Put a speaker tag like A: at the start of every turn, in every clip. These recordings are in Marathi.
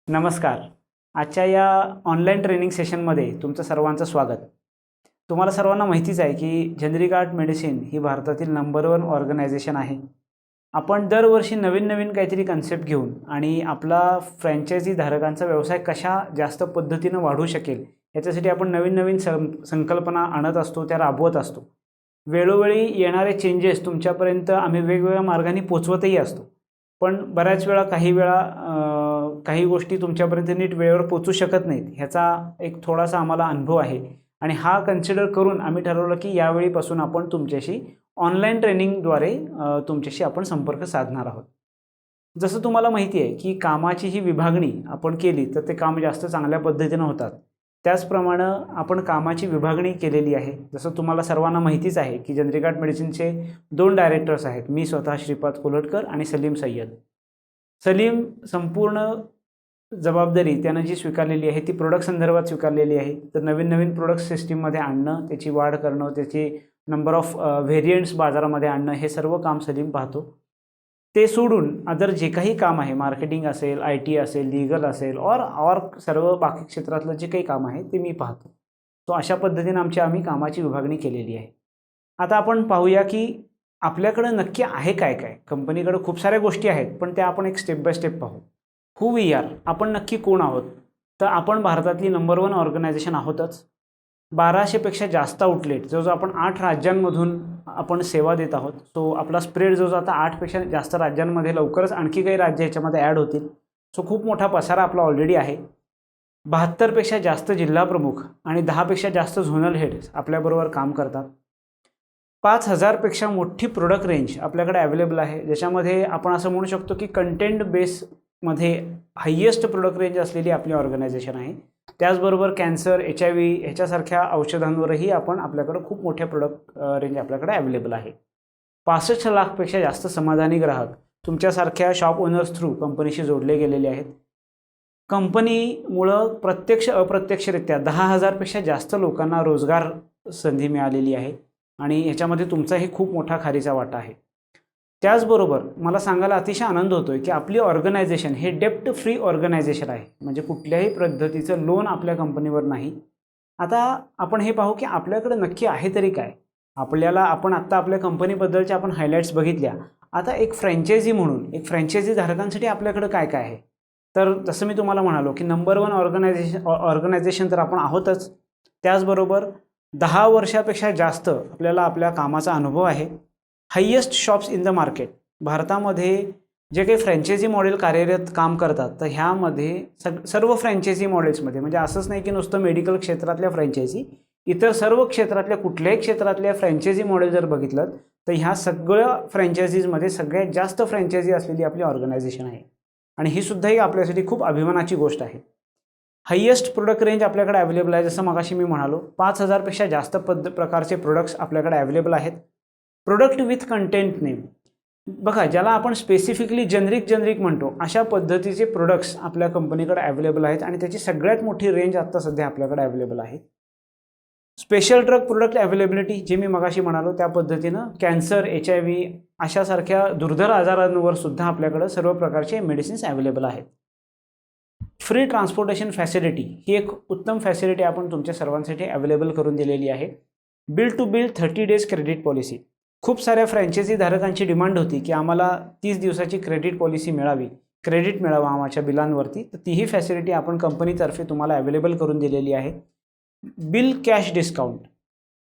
A: नमस्कार. आजच्या या ऑनलाईन ट्रेनिंग सेशनमध्ये तुमचं सर्वांचं स्वागत. तुम्हाला सर्वांना माहितीच आहे की जनरिक आर्ट मेडिसिन ही भारतातील नंबर 1 ऑर्गनायझेशन आहे. आपण दरवर्षी नवीन काहीतरी कन्सेप्ट घेऊन आणि आपला फ्रँचायझी धारकांचा व्यवसाय कशा जास्त पद्धतीनं वाढू शकेल याच्यासाठी आपण नवीन संकल्पना आणत असतो, त्या राबवत असतो. वेळोवेळी येणारे चेंजेस तुमच्यापर्यंत आम्ही वेगवेगळ्या मार्गाने पोचवतही असतो. पण बऱ्याच वेळा काही गोष्टी तुमच्यापर्यंत नीट वेळेवर पोहोचू शकत नाहीत. ह्याचा एक थोडासा आम्हाला अनुभव आहे आणि हा कन्सिडर करून आम्ही ठरवलं की यावेळीपासून आपण तुमच्याशी ऑनलाईन ट्रेनिंगद्वारे तुमच्याशी आपण संपर्क साधणार आहोत. जसं तुम्हाला माहिती आहे की कामाची ही विभागणी आपण केली तर ते काम जास्त चांगल्या पद्धतीनं होतात. त्याचप्रमाणे आपण कामाची विभागणी केलेली आहे. जसं तुम्हाला सर्वांना माहितीच आहे की जनरिक आर्ट मेडिसिनचे 2 डायरेक्टर्स आहेत. मी स्वतः श्रीपाद कोल्हटकर आणि सलीम सय्यद. सलीम संपूर्ण जबाबदारी त्यानं जी स्वीकारलेली आहे ती प्रोडक्ट संदर्भात स्वीकारलेली आहे. तर नवीन प्रोडक्ट सिस्टीममध्ये आणणं, त्याची वाढ करणं, त्याची नंबर ऑफ व्हेरियंट्स बाजारामध्ये आणणं, हे सर्व काम सलीम पाहतो. ते सोडून अदर जे काही काम आहे, मार्केटिंग असेल, IT असेल, लीगल असेल और सर्व बाकी क्षेत्रातलं जे काही काम आहे ते मी पाहतो. सो अशा पद्धतीनं आम्ही कामाची विभागणी केलेली आहे. आता आपण पाहूया की आपल्याकडं नक्की आहे काय? कंपनीकडं खूप साऱ्या गोष्टी आहेत, पण त्या आपण एक स्टेप बाय स्टेप पाहू. हू वी आर, आपण नक्की कोण आहोत? तर आपण भारतातली नंबर 1 ऑर्गनायझेशन आहोतच. 1200पेक्षा जास्त आउटलेट, जवळजवळ आपण 8 राज्यांमधून आपण सेवा देत आहोत. सो आपला स्प्रेड जवळजवळ आता 8पेक्षा जास्त राज्यांमध्ये, लवकरच आणखी काही राज्य ह्याच्यामध्ये ॲड होतील. सो खूप मोठा पसारा आपला ऑलरेडी आहे. 72पेक्षा जास्त जिल्हा प्रमुख आणि 10पेक्षा जास्त झोनल हेड्स आपल्याबरोबर काम करतात. 5000पेक्षा मोठी प्रोडक्ट रेंज आपल्याकडे अवेलेबल आहे, ज्याच्यामध्ये आपण असं म्हणू शकतो की कंटेंट बेसमध्ये हायेस्ट प्रोडक्ट रेंज असलेली आपली ऑर्गनायझेशन आहे. त्याचबरोबर कॅन्सर, HIV ह्याच्यासारख्या औषधांवरही आपल्याकडं खूप मोठ्या प्रोडक्ट रेंज आपल्याकडे अवेलेबल आहे. 65 लाखपेक्षा जास्त समाधानी ग्राहक तुमच्यासारख्या शॉप ओनर्स थ्रू कंपनीशी जोडले गेलेले आहेत. कंपनीमुळं प्रत्यक्ष अप्रत्यक्षरित्या 10,000पेक्षा जास्त लोकांना रोजगार संधी मिळालेली आहे आणि ह्याच्यामध्ये तुमचाही खूप मोठा खारीचा वाटा आहे. त्याचबरोबर मला सांगायला अतिशय आनंद होतो आहे की आपली ऑर्गनायझेशन हे डेप्ट फ्री ऑर्गनायझेशन आहे. म्हणजे कुठल्याही पद्धतीचं लोन आपल्या कंपनीवर नाही. आता आपण हे पाहू की आपल्याकडे नक्की आहे तरी काय? आपण आत्ता आपल्या कंपनीबद्दलच्या आपण हायलाईट्स बघितल्या. आता एक फ्रँचायझी म्हणून, एक फ्रँचायझी धारकांसाठी आपल्याकडे काय आहे? तर जसं मी तुम्हाला म्हणालो की नंबर 1 ऑर्गनायझेशन तर आपण आहोतच. त्याचबरोबर 10 वर्षापेक्षा जास्त आपल्याला आपल्या कामाचा अनुभव आहे. Highest shops in the market. भारतामध्ये जे काही फ्रँचायझी मॉडेल कार्यरत काम करतात, तर ह्यामध्ये सर्व फ्रँचायझी मॉडेल्समध्ये, म्हणजे असंच नाही की नुसतं मेडिकल क्षेत्रातल्या फ्रँचायझी, इतर सर्व क्षेत्रातल्या कुठल्याही क्षेत्रातल्या फ्रँचायझी मॉडेल जर बघितलं तर ह्या सगळ्या फ्रँचायझीजमध्ये सगळ्यात जास्त फ्रँचायझी असलेली आपली ऑर्गनायझेशन आहे आणि ही सुद्धा आपल्यासाठी खूप अभिमानाची गोष्ट आहे. हायेस्ट प्रोडक्ट रेंज आपल्याकडे अवेलेबल आहे. जसं मगाशी मी म्हणालो, 5000पेक्षा जास्त प्रकारचे प्रोडक्ट्स आपल्याकडे अवेलेबल आहेत. प्रोडक्ट विथ कंटेंट नेम, बघा ज्याला आपण स्पेसिफिकली जनरिक म्हणतो, अशा पद्धतीचे प्रोडक्ट्स आपल्या कंपनीकडे अवेलेबल आहेत आणि त्याची सगळ्यात मोठी रेंज आत्ता सध्या आपल्याकडे अवेलेबल आहे. स्पेशल ड्रग प्रोडक्ट अवेलेबिलिटी, जे मी मगाशी म्हणालो त्या पद्धतीनं कॅन्सर, HIV अशासारख्या दुर्धर आजारांवर सुद्धा आपल्याकडं सर्व प्रकारचे मेडिसिन्स अवेलेबल आहेत. फ्री ट्रान्सपोर्टेशन फॅसिलिटी ही एक उत्तम फॅसिलिटी आपण तुमच्या सर्वांसाठी अवेलेबल करून दिलेली आहे. Bill to bill 30 days credit policy. खूप साऱ्या फ्रँचायझी धारकांची डिमांड होती की आम्हाला 30 दिवसाची क्रेडिट पॉलिसी मिळावी, क्रेडिट मिळावं आमच्या बिलांवरती. तर तीही फॅसिलिटी आपण कंपनीतर्फे तुम्हाला अवेलेबल करून दिलेली आहे. बिल कॅश डिस्काउंट,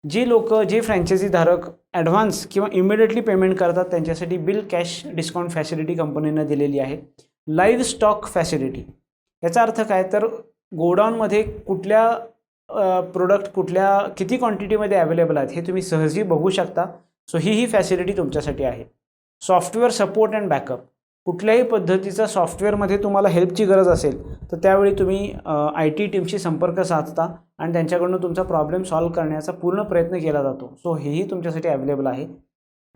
A: जे फ्रँचायझी धारक ॲडव्हान्स किंवा इमिडिएटली पेमेंट करतात त्यांच्यासाठी बिल कॅश डिस्काउंट फॅसिलिटी कंपनीनं दिलेली आहे. लाईव्ह स्टॉक फॅसिलिटी, याचा अर्थ काय? तर गोडाऊनमध्ये कुठल्या प्रोडक्ट किती क्वांटिटीमध्ये अवेलेबल आहेत हे तुम्ही सहजही बघू शकता. सो ही फॅसिलिटी तुमच्यासाठी आहे. सॉफ्टवेअर सपोर्ट अँड बॅकअप, कुठल्याही पद्धतीचा सॉफ्टवेअरमध्ये तुम्हाला हेल्पची गरज असेल तर त्यावेळी तुम्ही IT टीमशी संपर्क साधता आणि त्यांच्याकडून तुमचा प्रॉब्लेम सॉल्व्ह करण्याचा पूर्ण प्रयत्न केला जातो. सो हेही तुमच्यासाठी अवेलेबल आहे.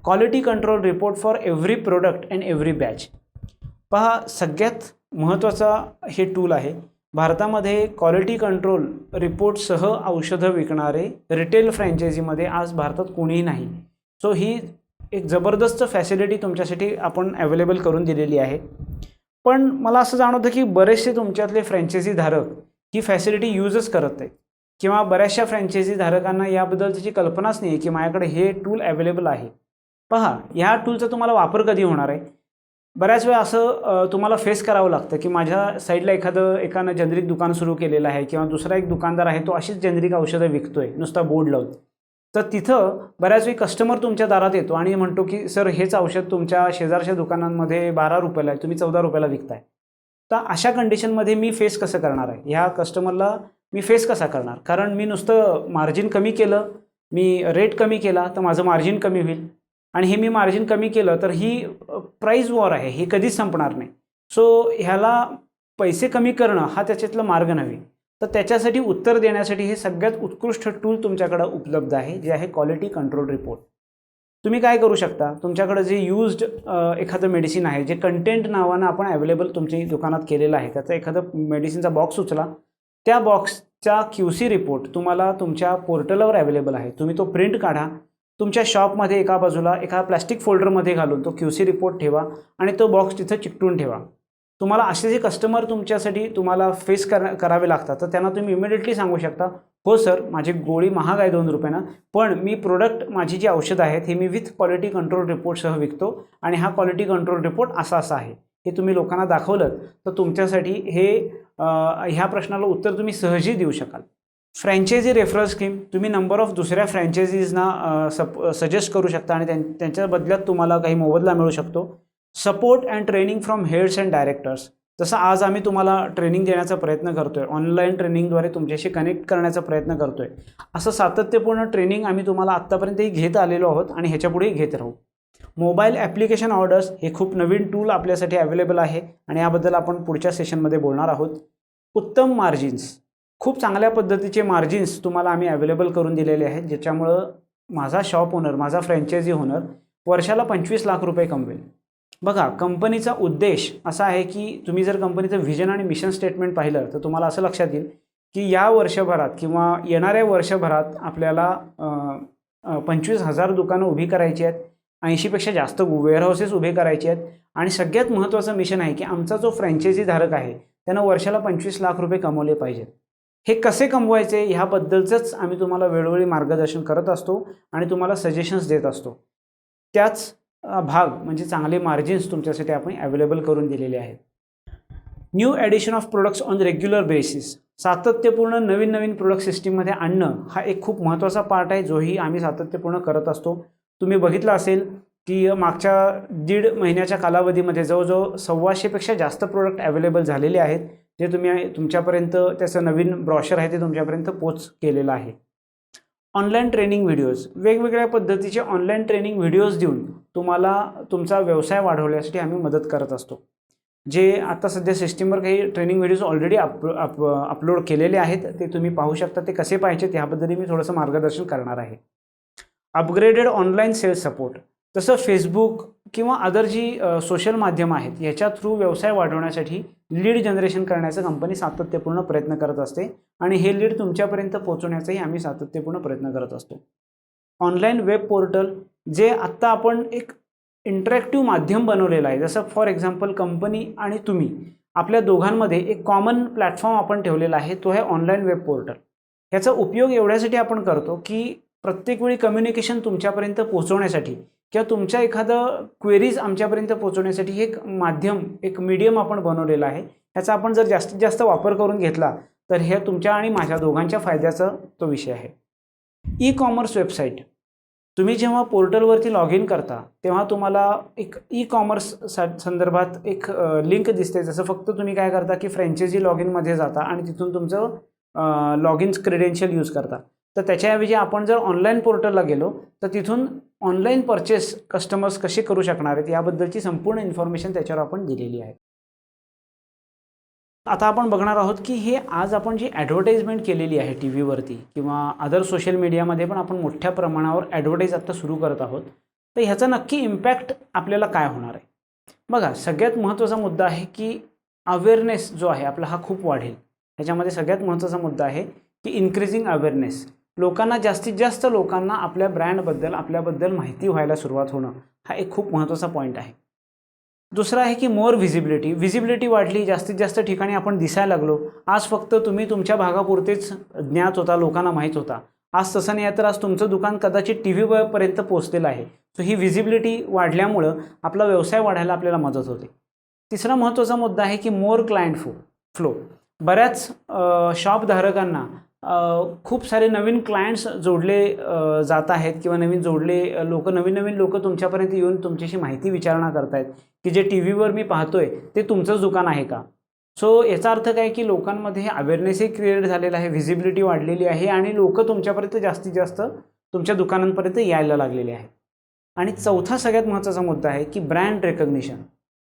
A: Quality control report for every product and every batch. पहा, सगळ्यात महत्त्वाचा हे टूल आहे. भारतामध्ये क्वालिटी कंट्रोल रिपोर्टसह औषधं विकणारे रिटेल फ्रँचायझीमध्ये आज भारतात कोणीही नाही. सो ही एक जबरदस्त फॅसिलिटी तुमच्यासाठी आपण अवेलेबल करून दिलेली आहे. पण मला असं जाणवतं की बरेचसे तुमच्यातले फ्रँचायझी धारक ही फॅसिलिटी यूजच करत नाहीत किंवा बऱ्याचशा फ्रँचायझी धारकांना याबद्दल त्याची कल्पनाच नाही आहे की माझ्याकडे हे टूल अवेलेबल आहे. पहा, ह्या टूलचा तुम्हाला वापर कधी होणार आहे? बऱ्याच वेळा असं तुम्हाला फेस करावं लागतं की माझ्या साईडला एकानं जेनेरिक दुकान सुरू केलेलं आहे किंवा दुसरा एक दुकानदार आहे, तो अशीच जेनेरिक औषधं विकतोय नुसता बोर्ड लावून. तर तिथं बऱ्याच वेळी कस्टमर तुमच्या दारात येतो आणि म्हणतो की सर, हेच औषध तुमच्या शेजारच्या दुकानांमध्ये ₹12 आहे, तुम्ही ₹14 विकताय. तर अशा कंडिशनमध्ये मी फेस कसं करणार आहे? ह्या कस्टमरला मी फेस कसा करणार? कारण मी नुसतं मार्जिन कमी केलं, मी रेट कमी केला तर माझं मार्जिन कमी होईल आणि हे मी मार्जिन कमी केलं तर ही प्राईस वॉर आहे, ही कधीच संपणार नाही. सो ह्याला पैसे कमी करणं हा त्याच्यातला मार्ग नव्हे. तर त्याच्यासाठी उत्तर देण्यासाठी हे सगळ्यात उत्कृष्ट टूल तुमच्याकडे उपलब्ध आहे, जे आहे क्वालिटी कंट्रोल रिपोर्ट. तुम्ही काय करू शकता, तुमच्याकडे जे यूज्ड एखादं मेडिसिन आहे, जे कंटेंट नावानं आपण अवेलेबल तुमच्या दुकानात केलेलं आहे, त्याचा एखादं मेडिसिनचा बॉक्स उचला. त्या बॉक्सचा QC रिपोर्ट तुम्हाला तुमच्या पोर्टलवर अवेलेबल आहे. तुम्ही तो प्रिंट काढा, तुमच्या शॉपमध्ये एका बाजूला एका प्लास्टिक फोल्डरमध्ये घालून तो QC रिपोर्ट ठेवा आणि तो बॉक्स तिथं चिकटून ठेवा. तुम्हाला असे जे कस्टमर तुमच्यासाठी तुम्हाला फेस करावे लागतात, तर त्यांना तुम्ही इमिडिएटली सांगू शकता, हो सर, माझी गोळी महाग आहे ₹2 पण मी माझी जी औषधं आहेत हे मी विथ क्वालिटी कंट्रोल रिपोर्टसह विकतो आणि हा क्वालिटी कंट्रोल रिपोर्ट असा असा आहे. हे तुम्ही लोकांना दाखवलं तर तुमच्यासाठी ह्या प्रश्नाला उत्तर तुम्ही सहजही देऊ शकाल. फ्रँचायझी रेफरल स्कीम, तुम्ही नंबर ऑफ दुसऱ्या फ्रँचायझीजना सजेस्ट करू शकता आणि त्यांच्या बदल्यात तुम्हाला काही मोबदला मिळू शकतो. Support and training from heads and directors, जसं आज आम्ही तुम्हाला ट्रेनिंग देण्याचा प्रयत्न करतोय, ऑनलाईन ट्रेनिंगद्वारे तुमच्याशी कनेक्ट करण्याचा प्रयत्न करतोय, असं सातत्यपूर्ण ट्रेनिंग आम्ही तुम्हाला आत्तापर्यंतही घेत आलेलो आहोत आणि ह्याच्यापुढेही घेत राहू. मोबाईल ॲप्लिकेशन ऑर्डर्स हे खूप नवीन टूल आपल्यासाठी अवेलेबल आहे आणि याबद्दल आपण पुढच्या सेशनमध्ये बोलणार आहोत. उत्तम मार्जिन्स, खूप चांगल्या पद्धतीचे मार्जिन्स तुम्हाला आम्ही अवेलेबल करून दिलेले आहेत, ज्याच्यामुळं माझा शॉप ओनर, माझा फ्रँचायझी ओनर वर्षाला 25 लाख रुपये कमवेल. बघा, कंपनीचा उद्देश असा आहे की तुम्ही जर कंपनीचं व्हिजन आणि मिशन स्टेटमेंट पाहिलं तर तुम्हाला असं लक्षात येईल की या वर्षभरात किंवा येणाऱ्या वर्षभरात आपल्याला 25,000 दुकानं उभी करायची आहेत, 80पेक्षा जास्त वेअरहाऊसेस उभे करायचे आहेत आणि सगळ्यात महत्त्वाचं मिशन आहे की आमचा जो फ्रँचायझी धारक आहे त्यानं वर्षाला 25 लाख रुपये कमवले पाहिजेत. हे कसे कमवायचे ह्याबद्दलचंच आम्ही तुम्हाला वेळोवेळी मार्गदर्शन करत असतो आणि तुम्हाला सजेशन्स देत असतो. त्याच भाग म्हणजे चांगले मार्जिन्स तुमच्यासाठी आपण अवेलेबल करून दिलेले आहेत. New addition of products on regular basis, सातत्यपूर्ण नवीन प्रोडक्ट सिस्टीममध्ये आणणं हा एक खूप महत्त्वाचा पार्ट आहे, जोही आम्ही सातत्यपूर्ण करत असतो. तुम्ही बघितलं असेल की मागच्या 1.5 महिन्याच्या कालावधीमध्ये जवळजवळ 1,200पेक्षा जास्त प्रोडक्ट अवेलेबल झालेले आहेत, जे तुमच्यापर्यंत त्याचं नवीन ब्रॉशर आहे ते तुमच्यापर्यंत पोच केलेलं आहे. ऑनलाईन ट्रेनिंग व्हिडिओज, वेगवेगळ्या पद्धतीचे ऑनलाईन ट्रेनिंग व्हिडिओज देऊन तुम्हाला तुमचा व्यवसाय वाढवण्यासाठी आम्ही मदत करत असतो. जे आता सध्या सिस्टीमवर काही ट्रेनिंग व्हिडिओज ऑलरेडी अपलोड केलेले आहेत, ते तुम्ही पाहू शकता. ते कसे पाहिजेत ह्याबद्दल मी थोडंसं मार्गदर्शन करणार आहे. अपग्रेडेड ऑनलाईन सेल्स सपोर्ट, तसं फेसबुक किंवा अदर जी सोशल माध्यमं आहेत याच्या थ्रू व्यवसाय वाढवण्यासाठी लीड जनरेशन करण्याचा कंपनी सातत्यपूर्ण प्रयत्न करत असते आणि हे लीड तुमच्यापर्यंत पोहोचवण्याचाही आम्ही सातत्यपूर्ण प्रयत्न करत असतो. ऑनलाईन वेब पोर्टल, जे आत्ता आपण एक इंटरॅक्टिव्ह माध्यम बनवलेलं आहे, जसं फॉर एक्झाम्पल कंपनी आणि तुम्ही आपल्या दोघांमध्ये एक कॉमन प्लॅटफॉर्म आपण ठेवलेला आहे, तो आहे ऑनलाईन वेब पोर्टल. ह्याचा उपयोग एवढ्यासाठी आपण करतो की प्रत्येक वेळी कम्युनिकेशन तुमच्यापर्यंत पोहोचवण्यासाठी किंवा तुमच्या एखादं क्वेरीज आमच्यापर्यंत पोहोचवण्यासाठी एक माध्यम, एक मीडियम आपण बनवलेला आहे. ह्याचा आपण जर जास्तीत जास्त वापर करून घेतला तर हे तुमच्या आणि माझ्या दोघांच्या फायद्याचा तो विषय आहे. ई कॉमर्स वेबसाईट, तुम्ही जेव्हा पोर्टलवरती लॉग इन करता तेव्हा तुम्हाला एक ई कॉमर्स संदर्भात एक लिंक दिसते. जसं फक्त तुम्ही काय करता की फ्रँचायझी लॉग इनमध्ये जाता आणि तिथून तुमचं लॉग इन क्रेडेन्शियल यूज करता. तर त्याच्याऐवजी आपण जर ऑनलाईन पोर्टलला गेलो तर तिथून ऑनलाईन परचेस कस्टमर्स कसे करू शकणार आहेत याबद्दलची संपूर्ण इन्फॉर्मेशन त्याच्यावर आपण दिलेली आहे. आता आपण बघणार आहोत की हे आज आपण जी ॲडव्हर्टाइजमेंट केलेली आहे टी व्हीवरती किंवा अदर सोशल मीडियामध्ये पण आपण मोठ्या प्रमाणावर ॲडव्हर्टाईज आत्ता सुरू करत आहोत, तर ह्याचा नक्की इम्पॅक्ट आपल्याला काय होणार आहे? बघा, सगळ्यात महत्त्वाचा मुद्दा आहे की अवेअरनेस जो आहे आपला हा खूप वाढेल. ह्याच्यामध्ये सगळ्यात महत्त्वाचा मुद्दा आहे की इन्क्रीजिंग अवेअरनेस, लोकांना जास्तीत जास्त लोकांना आपल्या ब्रँडबद्दल आपल्याबद्दल माहिती व्हायला सुरुवात होणं हा एक खूप महत्त्वाचा पॉईंट आहे. दुसरं आहे की मोर व्हिजिबिलिटी वाढली, जास्तीत जास्त ठिकाणी आपण दिसायला लागलो. आज फक्त तुम्ही तुमच्या भागापुरतेच ज्ञात होता, लोकांना माहीत होता. आज तसं नाही आहे, तर आज तुमचं दुकान कदाचित टीव्हीपर्यंत पोहोचलेलं आहे. सो ही व्हिजिबिलिटी वाढल्यामुळं आपला व्यवसाय वाढायला आपल्याला मदत होते. तिसरा महत्त्वाचा मुद्दा आहे की मोर क्लायंट फ्लो. बऱ्याच शॉपधारकांना खूप सारे नवीन क्लायंट्स जोडले जात आहेत किंवा नवीन लोक तुमच्यापर्यंत येऊन तुमच्याशी माहिती विचारणा करतायत की जे टी व्हीवर मी पाहतोय ते तुमचंच दुकान आहे का. सो याचा अर्थ काय की लोकांमध्ये अवेअरनेसही क्रिएट झालेला आहे, व्हिजिबिलिटी वाढलेली आहे आणि लोक तुमच्यापर्यंत जास्तीत जास्त तुमच्या दुकानांपर्यंत यायला लागलेले आहेत. आणि चौथा सगळ्यात महत्त्वाचा मुद्दा आहे की ब्रँड रेकग्निशन.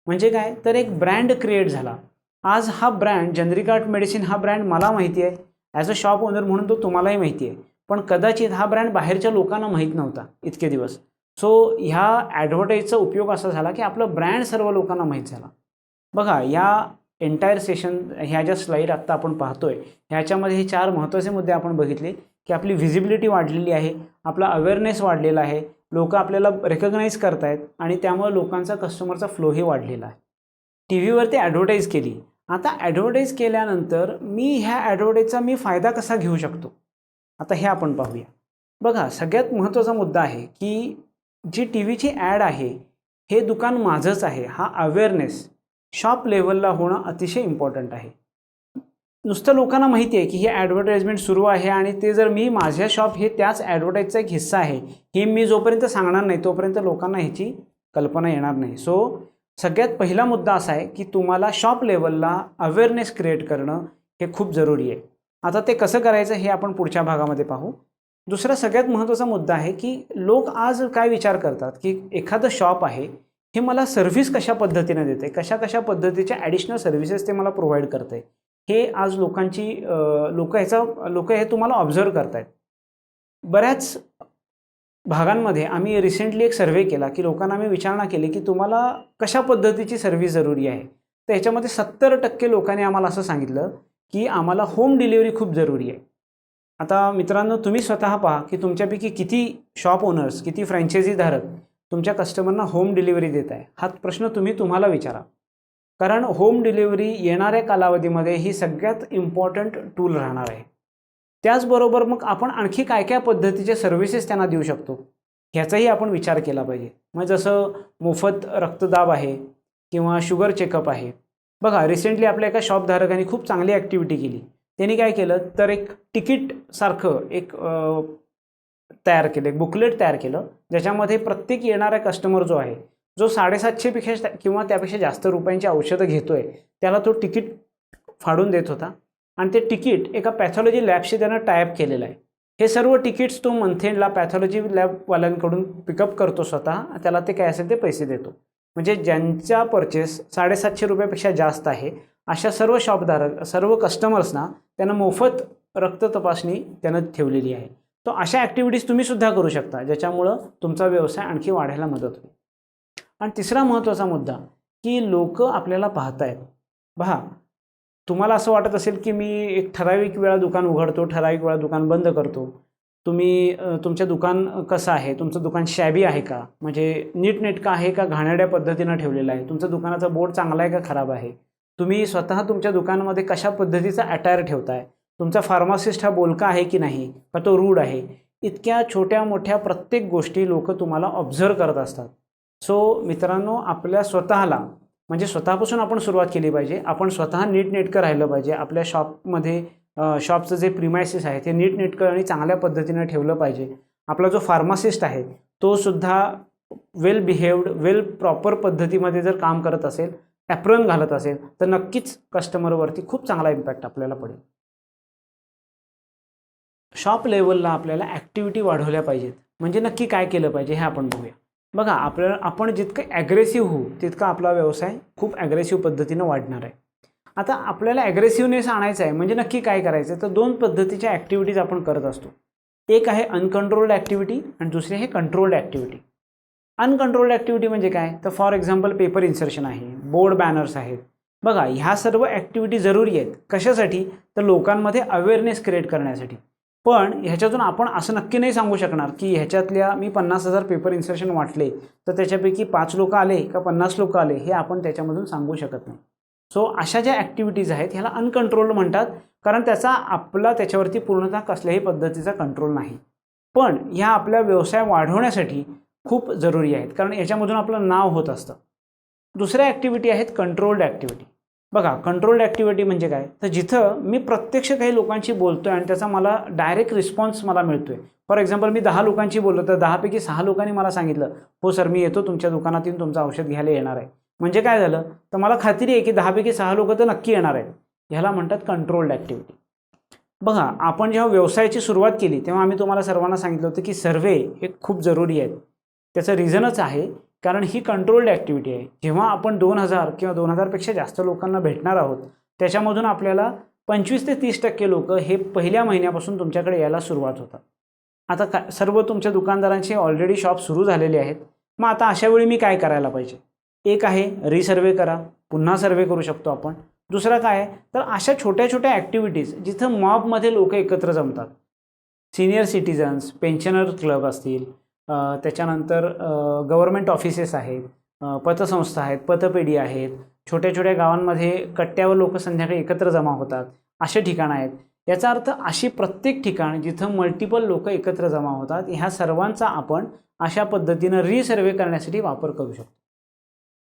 A: म्हणजे काय, तर एक ब्रँड क्रिएट झाला. आज हा ब्रँड जनरिक आर्ट मेडिसिन हा ब्रँड मला माहिती आहे, ॲज अ शॉप ओनर म्हणून तो तुम्हालाही माहिती आहे, पण कदाचित हा ब्रँड बाहेरच्या लोकांना माहीत नव्हता इतके दिवस. सो ह्या ॲडव्हर्टाईजचा उपयोग असा झाला की आपलं ब्रँड सर्व लोकांना माहीत झाला. बघा, या एंटायर सेशन, ह्या ज्या स्लाईड आत्ता आपण पाहतोय ह्याच्यामध्ये हे 4 महत्त्वाचे मुद्दे आपण बघितले की आपली व्हिजिबिलिटी वाढलेली आहे, आपला अवेअरनेस वाढलेला आहे, लोक आपल्याला रेकग्नाईज करतायत आणि त्यामुळे लोकांचा कस्टमरचा फ्लोही वाढलेला आहे. टी व्हीवरती ॲडव्हर्टाईज केली. आता ॲडव्हर्टाईज केल्यानंतर ह्या ॲडव्हर्टाईजचा फायदा कसा घेऊ शकतो, आता हे आपण पाहूया. बघा, सगळ्यात महत्त्वाचा मुद्दा आहे की जी टी व्हीची ॲड आहे हे दुकान माझंच आहे, हा अवेअरनेस शॉप लेवलला होणं अतिशय इम्पॉर्टंट आहे. नुसतं लोकांना माहिती आहे की ही ॲडव्हर्टाईजमेंट सुरू आहे आणि ते जर माझ्या शॉप हे त्याच ॲडव्हर्टाईजचा एक हिस्सा आहे हे मी जोपर्यंत सांगणार नाही तोपर्यंत लोकांना ह्याची कल्पना येणार नाही. सो सगळ्यात पहिला मुद्दा असा आहे की तुम्हाला शॉप लेवलला अवेअरनेस क्रिएट करणं हे खूप जरुरी आहे. आता ते कसं करायचं हे आपण पुढच्या भागामध्ये पाहू. दुसरा सगळ्यात महत्त्वाचा मुद्दा आहे की लोक आज काय विचार करतात की एखादं शॉप आहे हे मला सर्व्हिस कशा पद्धतीने देते, कशा पद्धतीच्या ॲडिशनल सर्व्हिसेस ते मला प्रोव्हाइड करते, हे आज लोक हे तुम्हाला ऑब्झर्व करतायत. बऱ्याच भागांमध्ये आम्ही रिसेंटली एक सर्व्हे केला की लोकांना आम्ही विचारणा केली की तुम्हाला कशा पद्धतीची सर्व्हिस जरुरी आहे. तर ह्याच्यामध्ये 70% लोकांनी आम्हाला असं सांगितलं की आम्हाला होम डिलिव्हरी खूप जरुरी आहे. आता मित्रांनो, तुम्ही स्वतः पहा की तुमच्यापैकी किती शॉप ओनर्स, किती फ्रँचायझी धारक तुमच्या कस्टमरना होम डिलिव्हरी देत आहे. हा प्रश्न तुम्हाला विचारा, कारण होम डिलिव्हरी येणाऱ्या कालावधीमध्ये ही सगळ्यात इम्पॉर्टंट टूल राहणार आहे. त्याचबरोबर मग आपण आणखी काय पद्धतीचे सर्व्हिसेस त्यांना देऊ शकतो ह्याचाही आपण विचार केला पाहिजे. मग जसं मोफत रक्तदाब आहे किंवा शुगर चेकअप आहे. बघा, रिसेंटली आपल्या एका शॉपधारकांनी खूप चांगली ॲक्टिव्हिटी केली. त्यांनी काय केलं तर एक तिकीटसारखं एक तयार केलं, एक बुकलेट तयार केलं, ज्याच्यामध्ये प्रत्येक येणारा कस्टमर जो आहे, जो 750 किंवा त्यापेक्षा जास्त रुपयांची औषधं घेतोय त्याला तो तिकीट फाडून देत होता आणि ते तिकीट एका पॅथॉलॉजी लॅबशी त्यानं टायअप केलेलं आहे. हे सर्व तिकीट्स तो मंथ एंडला पॅथॉलॉजी लॅबवाल्यांकडून पिकअप करतो स्वतः, त्याला ते काय असेल ते पैसे देतो. म्हणजे ज्यांचा परचेस 750 रुपयापेक्षा जास्त आहे अशा सर्व कस्टमर्सना त्यानं मोफत रक्त तपासणी त्यानं ठेवलेली आहे. तो अशा ॲक्टिव्हिटीज तुम्हीसुद्धा करू शकता ज्याच्यामुळं तुमचा व्यवसाय आणखी वाढायला मदत होईल. आणि तिसरा महत्त्वाचा मुद्दा की लोक आपल्याला पाहतायत. पहा, तुम्हाला असं वाटत असेल की मी एक ठराविक वेळा दुकान उघडतो, ठराविक वेळा दुकान बंद करतो. तुमचं दुकान कसं आहे, तुमचं दुकान शॅबी आहे का, म्हणजे नीटनेटकं आहे का घाणेरड्या पद्धतीनं ठेवलेलं आहे, तुमचं दुकानाचा बोर्ड चांगला आहे का खराब आहे, तुम्ही स्वतः तुमच्या दुकानामध्ये कशा पद्धतीचा अटायर ठेवताय, तुमचा फार्मासिस्ट हा बोलका आहे की नाही, का तो रूड आहे. इतक्या छोट्या मोठ्या प्रत्येक गोष्टी लोक तुम्हाला ऑब्झर्व करत असतात. सो मित्रांनो, आपल्या स्वतःला म्हणजे स्वतःपासून आपण सुरुवात केली पाहिजे. आपण स्वतः नीटनेटकं राहिलं पाहिजे. आपल्या शॉपमध्ये शॉपचं जे प्रिमायसिस आहे ते नीटनेटकं आणि चांगल्या पद्धतीनं ठेवलं पाहिजे. आपला जो फार्मासिस्ट आहे तो सुद्धा वेल बिहेव्ड, प्रॉपर पद्धतीमध्ये जर काम करत असेल, ॲप्रॉन घालत असेल, तर नक्कीच कस्टमरवरती खूप चांगला इम्पॅक्ट आपल्याला पडेल. शॉप लेवलला आपल्याला ॲक्टिव्हिटी वाढवल्या पाहिजेत. म्हणजे नक्की काय केलं पाहिजे हे आपण बघूया. बघा, आपण जितकं ॲग्रेसिव्ह होऊ तितका आपला व्यवसाय खूप ॲग्रेसिव्ह पद्धतीनं वाढणार आहे. आता आपल्याला ॲग्रेसिव्हनेस आणायचं आहे म्हणजे नक्की काय करायचं, तर 2 पद्धतीच्या ॲक्टिव्हिटीज आपण करत असतो. एक आहे अनकंट्रोल्ड ॲक्टिव्हिटी आणि दुसरी आहे कंट्रोल्ड ॲक्टिव्हिटी. अनकंट्रोल्ड ॲक्टिव्हिटी म्हणजे काय, तर फॉर एक्झाम्पल पेपर इन्सर्शन आहे, बोर्ड बॅनर्स आहेत. बघा, ह्या सर्व ॲक्टिव्हिटी जरुरी आहेत. कशासाठी, तर लोकांमध्ये अवेअरनेस क्रिएट करण्यासाठी. पण ह्याच्यातून आपण असं नक्की नाही सांगू शकणार की ह्याच्यातल्या मी 50,000 पेपर इन्सर्शन वाटले तर त्याच्यापैकी 5 लोक आले का 50 लोक आले हे आपण त्याच्यामधून सांगू शकत नाही. सो अशा ज्या ॲक्टिव्हिटीज आहेत ह्याला अनकंट्रोल्ड म्हणतात, कारण त्याचा आपला त्याच्यावरती पूर्णतः कसल्याही पद्धतीचा कंट्रोल नाही. पण ह्या आपला व्यवसाय वाढवण्यासाठी खूप जरुरी आहेत, कारण याच्यामधून आपलं नाव होत असतं. दुसऱ्या ॲक्टिव्हिटी आहेत कंट्रोल्ड ॲक्टिव्हिटी. बघा, कंट्रोल्ड ॲक्टिव्हिटी म्हणजे काय, तर जिथं मी प्रत्यक्ष काही लोकांशी बोलतो आहे आणि त्याचा मला डायरेक्ट रिस्पॉन्स मला मिळतो आहे. फॉर एक्झाम्पल, मी 10 लोकांशी बोललो तर 10पैकी 6 लोकांनी मला सांगितलं, हो सर मी येतो तुमच्या दुकानात येऊन तुमचं औषध घ्यायला येणार आहे. म्हणजे काय झालं, तर मला खात्री आहे की 10पैकी 6 लोक तर नक्की येणार आहेत. ह्याला म्हणतात कंट्रोल्ड ॲक्टिव्हिटी. बघा, आपण जेव्हा व्यवसायाची सुरुवात केली तेव्हा आम्ही तुम्हाला सर्वांना सांगितलं होतं की सर्वे हे खूप जरुरी आहेत. त्याचं रिझनच आहे कारण ही कंट्रोल्ड ॲक्टिव्हिटी आहे. जेव्हा आपण 2,000 किंवा 2,000पेक्षा जास्त लोकांना भेटणार आहोत त्याच्यामधून आपल्याला 25 ते 30% लोक हे पहिल्या महिन्यापासून तुमच्याकडे यायला सुरुवात होतात. आता सर्व तुमच्या दुकानदारांचे ऑलरेडी शॉप सुरू झालेले आहेत. मग आता अशावेळी मी काय करायला पाहिजे? एक आहे रिसर्वे करा, पुन्हा सर्वे करू शकतो आपण. दुसरा काय आहे, तर अशा छोट्या छोट्या ॲक्टिव्हिटीज जिथं मॉबमध्ये लोक एकत्र जमतात. सिनियर सिटिझन्स, पेन्शनर क्लब असतील, त्याच्यानंतर गव्हर्मेंट ऑफिसेस आहेत, पतसंस्था आहेत, पतपेढी आहेत, छोट्या छोट्या गावांमध्ये कट्ट्यावर लोक संध्याकाळी एकत्र जमा होतात, असे ठिकाणं आहेत. याचा अर्थ अशी प्रत्येक ठिकाण जिथं मल्टिपल लोक एकत्र जमा होतात ह्या सर्वांचा आपण अशा पद्धतीनं रिसर्वे करण्यासाठी वापर करू शकतो.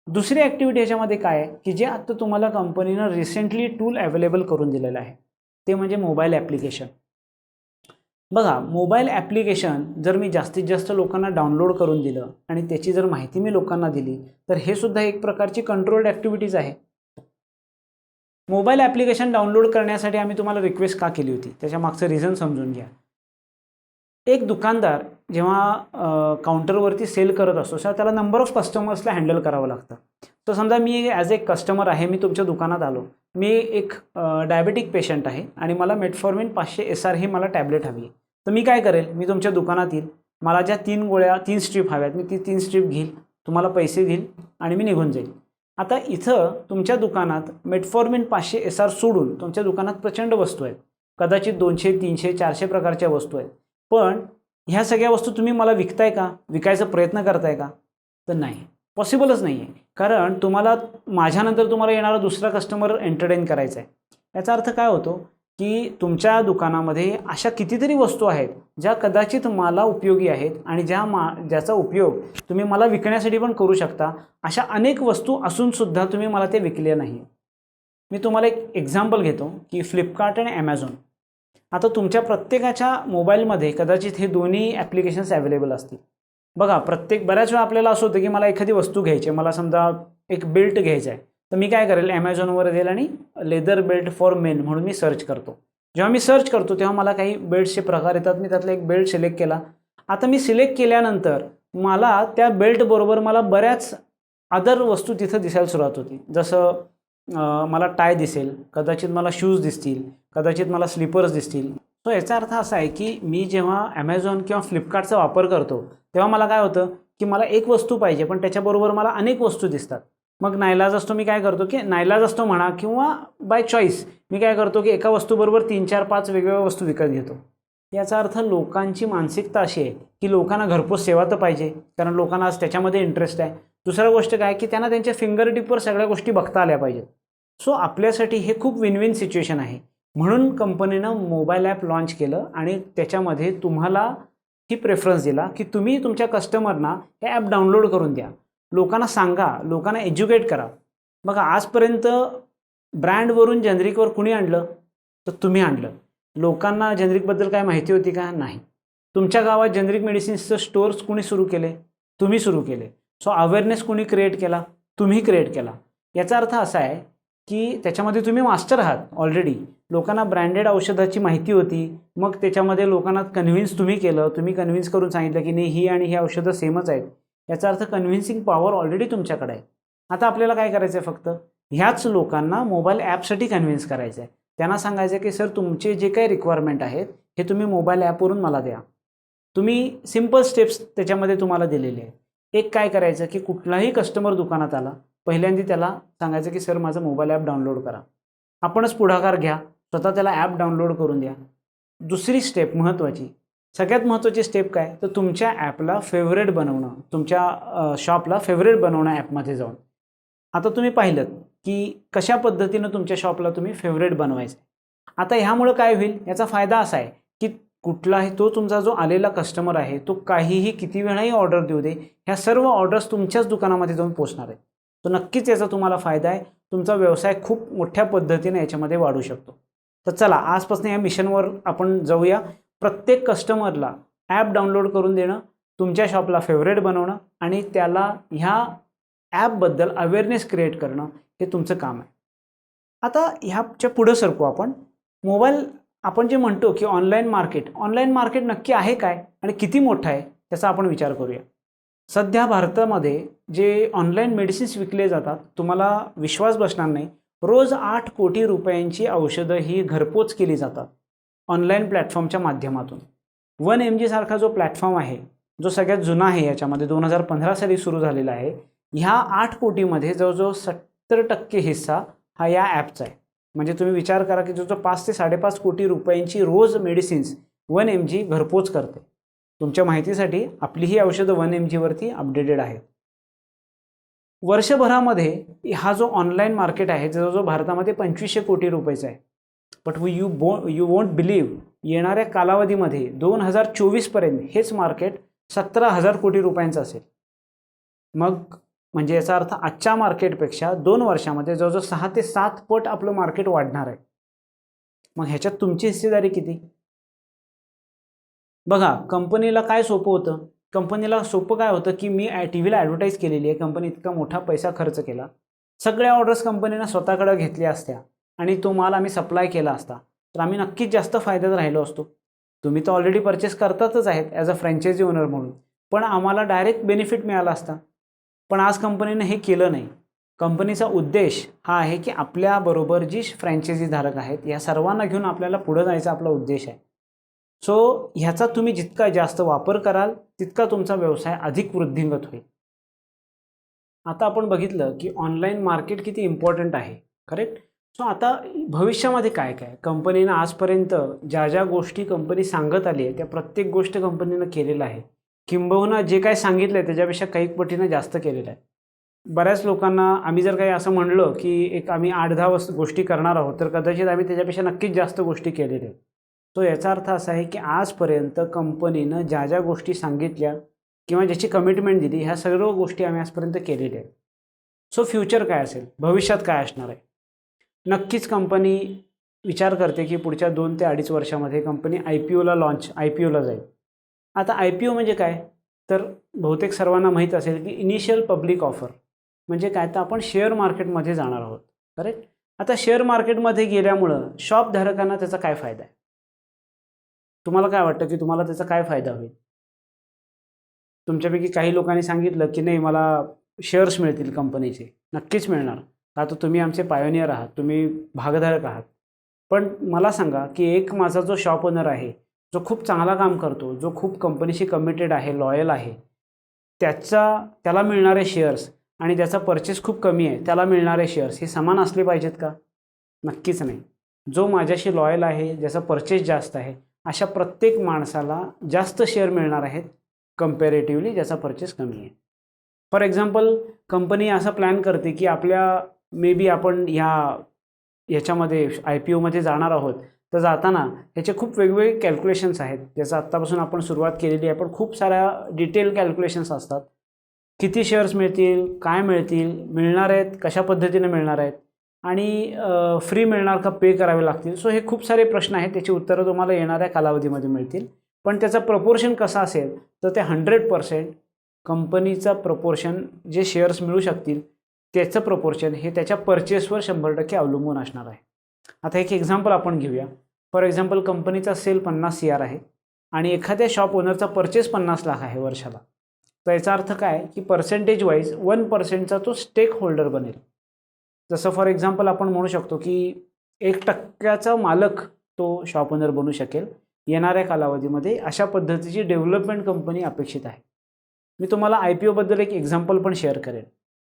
A: दुसरी ॲक्टिव्हिटी ह्याच्यामध्ये काय आहे की जे आत्ता तुम्हाला कंपनीनं रिसेंटली टूल अवेलेबल करून दिलेलं आहे ते म्हणजे मोबाईल ॲप्लिकेशन. बघा, मोबाईल ॲप्लिकेशन जर मी जास्तीत जास्त लोकांना डाउनलोड करून दिलं आणि त्याची जर माहिती मी लोकांना दिली तर हे सुद्धा एक प्रकारची कंट्रोल्ड ॲक्टिव्हिटीज आहे. मोबाईल ॲप्लिकेशन डाउनलोड करण्यासाठी आम्ही तुम्हाला रिक्वेस्ट का केली होती त्याच्या मागचं रिझन समजून घ्या. एक दुकानदार जेव्हा काउंटरवरती सेल करत असतो तेव्हा त्याला नंबर ऑफ कस्टमर्सला हँडल करावं लागतं. तर समजा मी ॲज ए कस्टमर आहे, मी तुमच्या दुकानात आलो, मी एक डायबेटिक पेशंट आहे आणि मला मेटफॉर्मिन 500 SR ही मला टॅबलेट हवी आहे. तर मी काय करेल, मी तुमच्या दुकानात येईल, मला ज्या 3 स्ट्रीप हव्यात मी ती 3 स्ट्रीप घेईल, तुम्हाला पैसे देईल आणि मी निघून जाईल. आता इथं तुमच्या दुकानात मेटफॉर्मिन 500 SR सोडून तुमच्या दुकानात प्रचंड वस्तू आहेत, कदाचित 200, 300, 400 प्रकारच्या वस्तू आहेत. पण ह्या सगळ्या वस्तू तुम्ही मला विकताय का, विकायचा प्रयत्न करताय का? तर नाही, पॉसिबलच नाही आहे. कारण तुम्हाला माझ्यानंतर तुम्हाला येणारा दुसरा कस्टमर एंटरटेन करायचा आहे. याचा अर्थ काय होतो की तुमच्या दुकानामध्ये अशा कितीतरी वस्तू आहेत ज्या कदाचित मला उपयोगी आहेत आणि ज्याचा उपयोग तुम्ही मला विकण्यासाठी पण करू शकता. अशा अनेक वस्तू असूनसुद्धा तुम्ही मला ते विकले नाही. मी तुम्हाला एक एक्झाम्पल घेतो की फ्लिपकार्ट आणि ॲमेझॉन. आता तुमच्या प्रत्येकाच्या मोबाईलमध्ये कदाचित हे दोन्ही ॲप्लिकेशन्स अवेलेबल असतील. बघा, बऱ्याच वेळा आपल्याला असं होतं की मला एखादी वस्तू घ्यायची आहे, मला समजा एक बेल्ट घ्यायचा आहे, तर मी काय करेल, ॲमेझॉनवर जाईल आणि लेदर बेल्ट फॉर मेन म्हणून मी सर्च करतो. जेव्हा मी सर्च करतो तेव्हा मला काही बेल्टचे प्रकार येतात, मी त्यातला एक बेल्ट सिलेक्ट केला. आता मी सिलेक्ट केल्यानंतर मला त्या बेल्टबरोबर मला बऱ्याच अदर वस्तू तिथं दिसायला सुरुवात होती. जसं मला टाय दिसेल, कदाचित मला शूज दिसतील, कदाचित मला स्लीपर्स दिसतील. सो याचा अर्थ असा आहे की मी जेव्हा ॲमेझॉन किंवा फ्लिपकार्टचा वापर करतो तेव्हा मला काय होतं की मला एक वस्तू पाहिजे पण त्याच्याबरोबर मला अनेक वस्तू दिसतात. मग नाईलाज असतो, मी काय करतो की नाईलाज असतो म्हणा किंवा बाय चॉईस मी काय करतो की एका वस्तूबरोबर 3, 4, 5 वेगवेगळ्या वस्तू विकत घेतो. याचा अर्थ लोकांची मानसिकता अशी आहे की लोकांना घरपोच सेवा तर पाहिजे, कारण लोकांना आज त्याच्यामध्ये इंटरेस्ट आहे. दुसरा गोष्ट काय की त्यांना त्यांच्या फिंगर टिपवर सगळ्या गोष्टी बघता आल्या पाहिजेत. सो आपल्यासाठी हे खूप विन विन सिच्युएशन आहे. म्हणून कंपनीनं मोबाईल ॲप लॉन्च केलं आणि त्याच्यामध्ये तुम्हाला ही प्रेफरन्स दिला की तुम्ही तुमच्या कस्टमरना हे ॲप डाउनलोड करून द्या, लोकांना सांगा, लोकांना एज्युकेट करा. बघा, आजपर्यंत ब्रँडवरून जेनरिकवर कुणी आणलं, तर तुम्ही आणलं. लोकांना जेनरिकबद्दल काय माहिती होती का? नाही. तुमच्या गावात जेनरिक मेडिसिन्सचं स्टोअर्स कुणी सुरू केले? तुम्ही सुरू केले. सो अवेअरनेस कुणी क्रिएट केला? तुम्ही क्रिएट केला. याचा अर्थ असा आहे की त्याच्यामध्ये तुम्ही मास्टर आहात ऑलरेडी. लोकांना ब्रँडेड औषधाची माहिती होती, मग त्याच्यामध्ये लोकांना कन्व्हिन्स तुम्ही केलं, तुम्ही कन्व्हिन्स करून सांगितलं की नाही ही आणि ही औषधं सेमच आहेत. याचा अर्थ कन्व्हिन्सिंग पॉवर ऑलरेडी तुमच्याकडे आहे. आता आपल्याला काय करायचं आहे, फक्त ह्याच लोकांना मोबाईल ॲपसाठी कन्व्हिन्स करायचं आहे. त्यांना सांगायचं की सर तुमचे जे काही रिक्वायरमेंट आहेत हे तुम्ही मोबाईल ॲपवरून मला द्या. तुम्ही सिम्पल स्टेप्स त्याच्यामध्ये तुम्हाला दिलेले आहेत. एक काय करायचं की कुठलाही कस्टमर दुकानात आला, पहिल्यांदा त्याला सांगायचं की सर माझं मोबाईल ॲप डाउनलोड करा. आपणच पुढाकार घ्या, स्वतः त्याला ॲप डाउनलोड करून द्या. दुसरी स्टेप महत्त्वाची, सगळ्यात महत्त्वाची स्टेप काय, तर तुमच्या ॲपला फेवरेट बनवणं, तुमच्या शॉपला फेवरेट बनवणं ॲपमध्ये जाऊन. आता तुम्ही पाहिलं की कशा पद्धतीनं तुमच्या शॉपला तुम्ही फेवरेट बनवायचं. आता ह्यामुळं काय होईल, याचा फायदा असा आहे की कुठलाही तो तुमचा जो आलेला कस्टमर आहे तो काहीही किती वेळाही ऑर्डर देऊ दे, ह्या सर्व ऑर्डर्स तुमच्याच दुकानामध्ये जाऊन पोहोचणार आहेत. तर नक्कीच याचा तुम्हाला फायदा आहे. तुमचा व्यवसाय खूप मोठ्या पद्धतीने याच्यामध्ये वाढू शकतो. तर चला आजपासून या मिशनवर आपण जाऊया. प्रत्येक कस्टमरला ॲप डाउनलोड करून देणं, तुमच्या शॉपला फेवरेट बनवणं आणि त्याला ह्या ॲपबद्दल अवेअरनेस क्रिएट करणं हे तुमचं काम आहे. आता ह्याच्या पुढं सरकू आपण. मोबाईल आपण जे म्हणतो की ऑनलाईन मार्केट नक्की आहे काय आणि किती मोठं आहे त्याचा आपण विचार करूया. सध्या भारतामध्ये जे ऑनलाईन मेडिसिन्स विकले जातात, तुम्हाला विश्वास बसणार नाही, रोज 8 कोटी रुपयांची औषधं ही घरपोच केली जातात ऑनलाईन प्लॅटफॉर्मच्या माध्यमातून. 1mg सारखा जो प्लॅटफॉर्म आहे, जो सगळ्यात जुना आहे, याच्यामध्ये 2015 साली सुरू झालेला आहे. ह्या 8 कोटीमध्ये जवळजवळ 70% हिस्सा हा या ॲपचा आहे. म्हणजे तुम्ही विचार करा की जो 5 ते 5.5 कोटी रुपयांची रोज मेडिसिन्स 1mg घरपोच करते. तुमच्या माहितीसाठी आपली ही औषधं 1mg वरती अपडेटेड आहेत. वर्षभरामध्ये हा जो ऑनलाईन मार्केट आहे जवळजवळ भारतामध्ये 2500 कोटी रुपयाचा आहे. बट यू वोंट बिलीव्ह, येणाऱ्या कालावधीमध्ये 2024 पर्यंत हेच मार्केट 17,000 कोटी रुपयांचं असेल. मग म्हणजे याचा अर्थ आजच्या मार्केटपेक्षा 2 वर्षामध्ये जवळजवळ 6 ते 7 पट आपलं मार्केट वाढणार आहे. मग ह्याच्यात तुमची हिस्सेदारी किती? बघा, कंपनीला काय सोपं होतं, कंपनीला सोपं काय होतं की मी टीव्हीला ॲडव्हर्टाईज केलेली आहे, कंपनी इतका मोठा पैसा खर्च केला, सगळ्या ऑर्डर्स कंपनीनं स्वतःकडे घेतल्या असत्या आणि तो माल आम्ही सप्लाय केला असता तर आम्ही नक्कीच जास्त फायद्यात राहिलो असतो. तुम्ही तर ऑलरेडी परचेस करतातच आहेत ॲज अ फ्रँचायझी ओनर म्हणून, पण आम्हाला डायरेक्ट बेनिफिट मिळाला असता. पण आज कंपनीनं हे केलं नाही. कंपनीचा उद्देश हा आहे की आपल्याबरोबर जी फ्रँचायझी धारक आहेत या सर्वांना घेऊन आपल्याला पुढे जायचा आपला उद्देश आहे. सो ह्याचा तुम्ही जितका जास्त वापर कराल तितका तुमचा व्यवसाय अधिक वृद्धिंगत होईल. आता आपण बघितलं की ऑनलाईन मार्केट किती इम्पॉर्टंट आहे, करेक्ट. सो आता भविष्यामध्ये काय काय कंपनीनं आजपर्यंत ज्या ज्या गोष्टी कंपनी सांगत आली आहे त्या प्रत्येक गोष्ट कंपनीनं केलेलं आहे. किंबहुना जे काय सांगितलं आहे त्याच्यापेक्षा काही पटीनं जास्त केलेलं आहे. बऱ्याच लोकांना आम्ही जर काही असं म्हणलं की आम्ही 8-10 गोष्टी करणार आहोत तर कदाचित आम्ही त्याच्यापेक्षा नक्कीच जास्त गोष्टी केलेल्या आहेत. तो याचा अर्थ असा आहे की आजपर्यंत कंपनीनं ज्या ज्या गोष्टी सांगितल्या किंवा ज्याची कमिटमेंट दिली ह्या सर्व गोष्टी आम्ही आजपर्यंत केलेल्या आहेत. सो फ्युचर काय असेल, भविष्यात काय असणार आहे? नक्कीच कंपनी विचार करते की पुढच्या 2 ते 2.5 वर्षामध्ये कंपनी IPOला जाईल. आता IPO म्हणजे काय, तर बहुतेक सर्वांना माहीत असेल की इनिशियल पब्लिक ऑफर म्हणजे काय, तर आपण शेअर मार्केटमध्ये जाणार आहोत, करेक्ट. आता शेअर मार्केटमध्ये गेल्यामुळं शॉप धारकांना त्याचा काय फायदा आहे? तुम्हाला काय वाटतं की तुम्हाला त्याचा काय फायदा होईल? तुमच्यापैकी काही लोकांनी सांगितलं की नाही मला शेअर्स मिळतील कंपनीचे. नक्कीच मिळणार, का तर तुम्ही आमचे पायोनियर आहात, तुम्ही भागधारक आहात. पण मला सांगा की एक माझा जो शॉप ओनर आहे, जो खूप चांगला काम करतो, जो खूप कंपनीशी कमिटेड आहे, लॉयल आहे, त्याला मिळणारे शेअर्स आणि ज्याचा परचेस खूप कमी आहे त्याला मिळणारे शेअर्स हे समान असले पाहिजेत का? नक्कीच नाही. जो माझ्याशी लॉयल आहे, ज्याचा परचेस जास्त आहे, अशा प्रत्येक माणसाला जास्त शेअर मिळणार आहेत कंपॅरेटिव्हली ज्याचा परचेस कमी आहे. फॉर एक्झाम्पल, कंपनी असा प्लॅन करते की मे बी आपण ह्याच्यामध्ये IPOमध्ये जाणार आहोत, तर जाताना ह्याचे खूप वेगवेगळे कॅल्क्युलेशन्स आहेत, ज्याचं आत्तापासून आपण सुरुवात केलेली आहे. पण खूप साऱ्या डिटेल कॅल्क्युलेशन्स असतात. किती शेअर्स मिळतील, काय मिळतील, मिळणार आहेत, कशा पद्धतीने मिळणार आहेत आणि फ्री मिळणार का पे करावे लागतील. सो हे खूप सारे प्रश्न आहेत, त्याची उत्तरं तुम्हाला येणाऱ्या कालावधीमध्ये मिळतील. पण त्याचा प्रपोर्शन कसा असेल, तर ते 100% कंपनीचा प्रपोर्शन जे शेअर्स मिळू शकतील त्याचं प्रपोर्शन हे त्याच्या परचेसवर 100% अवलंबून असणार आहे. आता एक एक्झाम्पल आपण घेऊया. फॉर एक्झाम्पल, कंपनीचा सेल 50 CR आहे आणि एखाद्या शॉप ओनरचा परचेस 50 लाख आहे वर्षाला. तर याचा अर्थ काय की पर्सेंटेज वाईज 1%चा तो स्टेक होल्डर बनेल. जसं फॉर एक्झाम्पल आपण म्हणू शकतो की 1% मालक तो शॉप ओनर बनू शकेल येणाऱ्या कालावधीमध्ये. अशा पद्धतीची डेव्हलपमेंट कंपनी अपेक्षित आहे. मी तुम्हाला IPOबद्दल एक एक्झाम्पल पण शेअर करेन.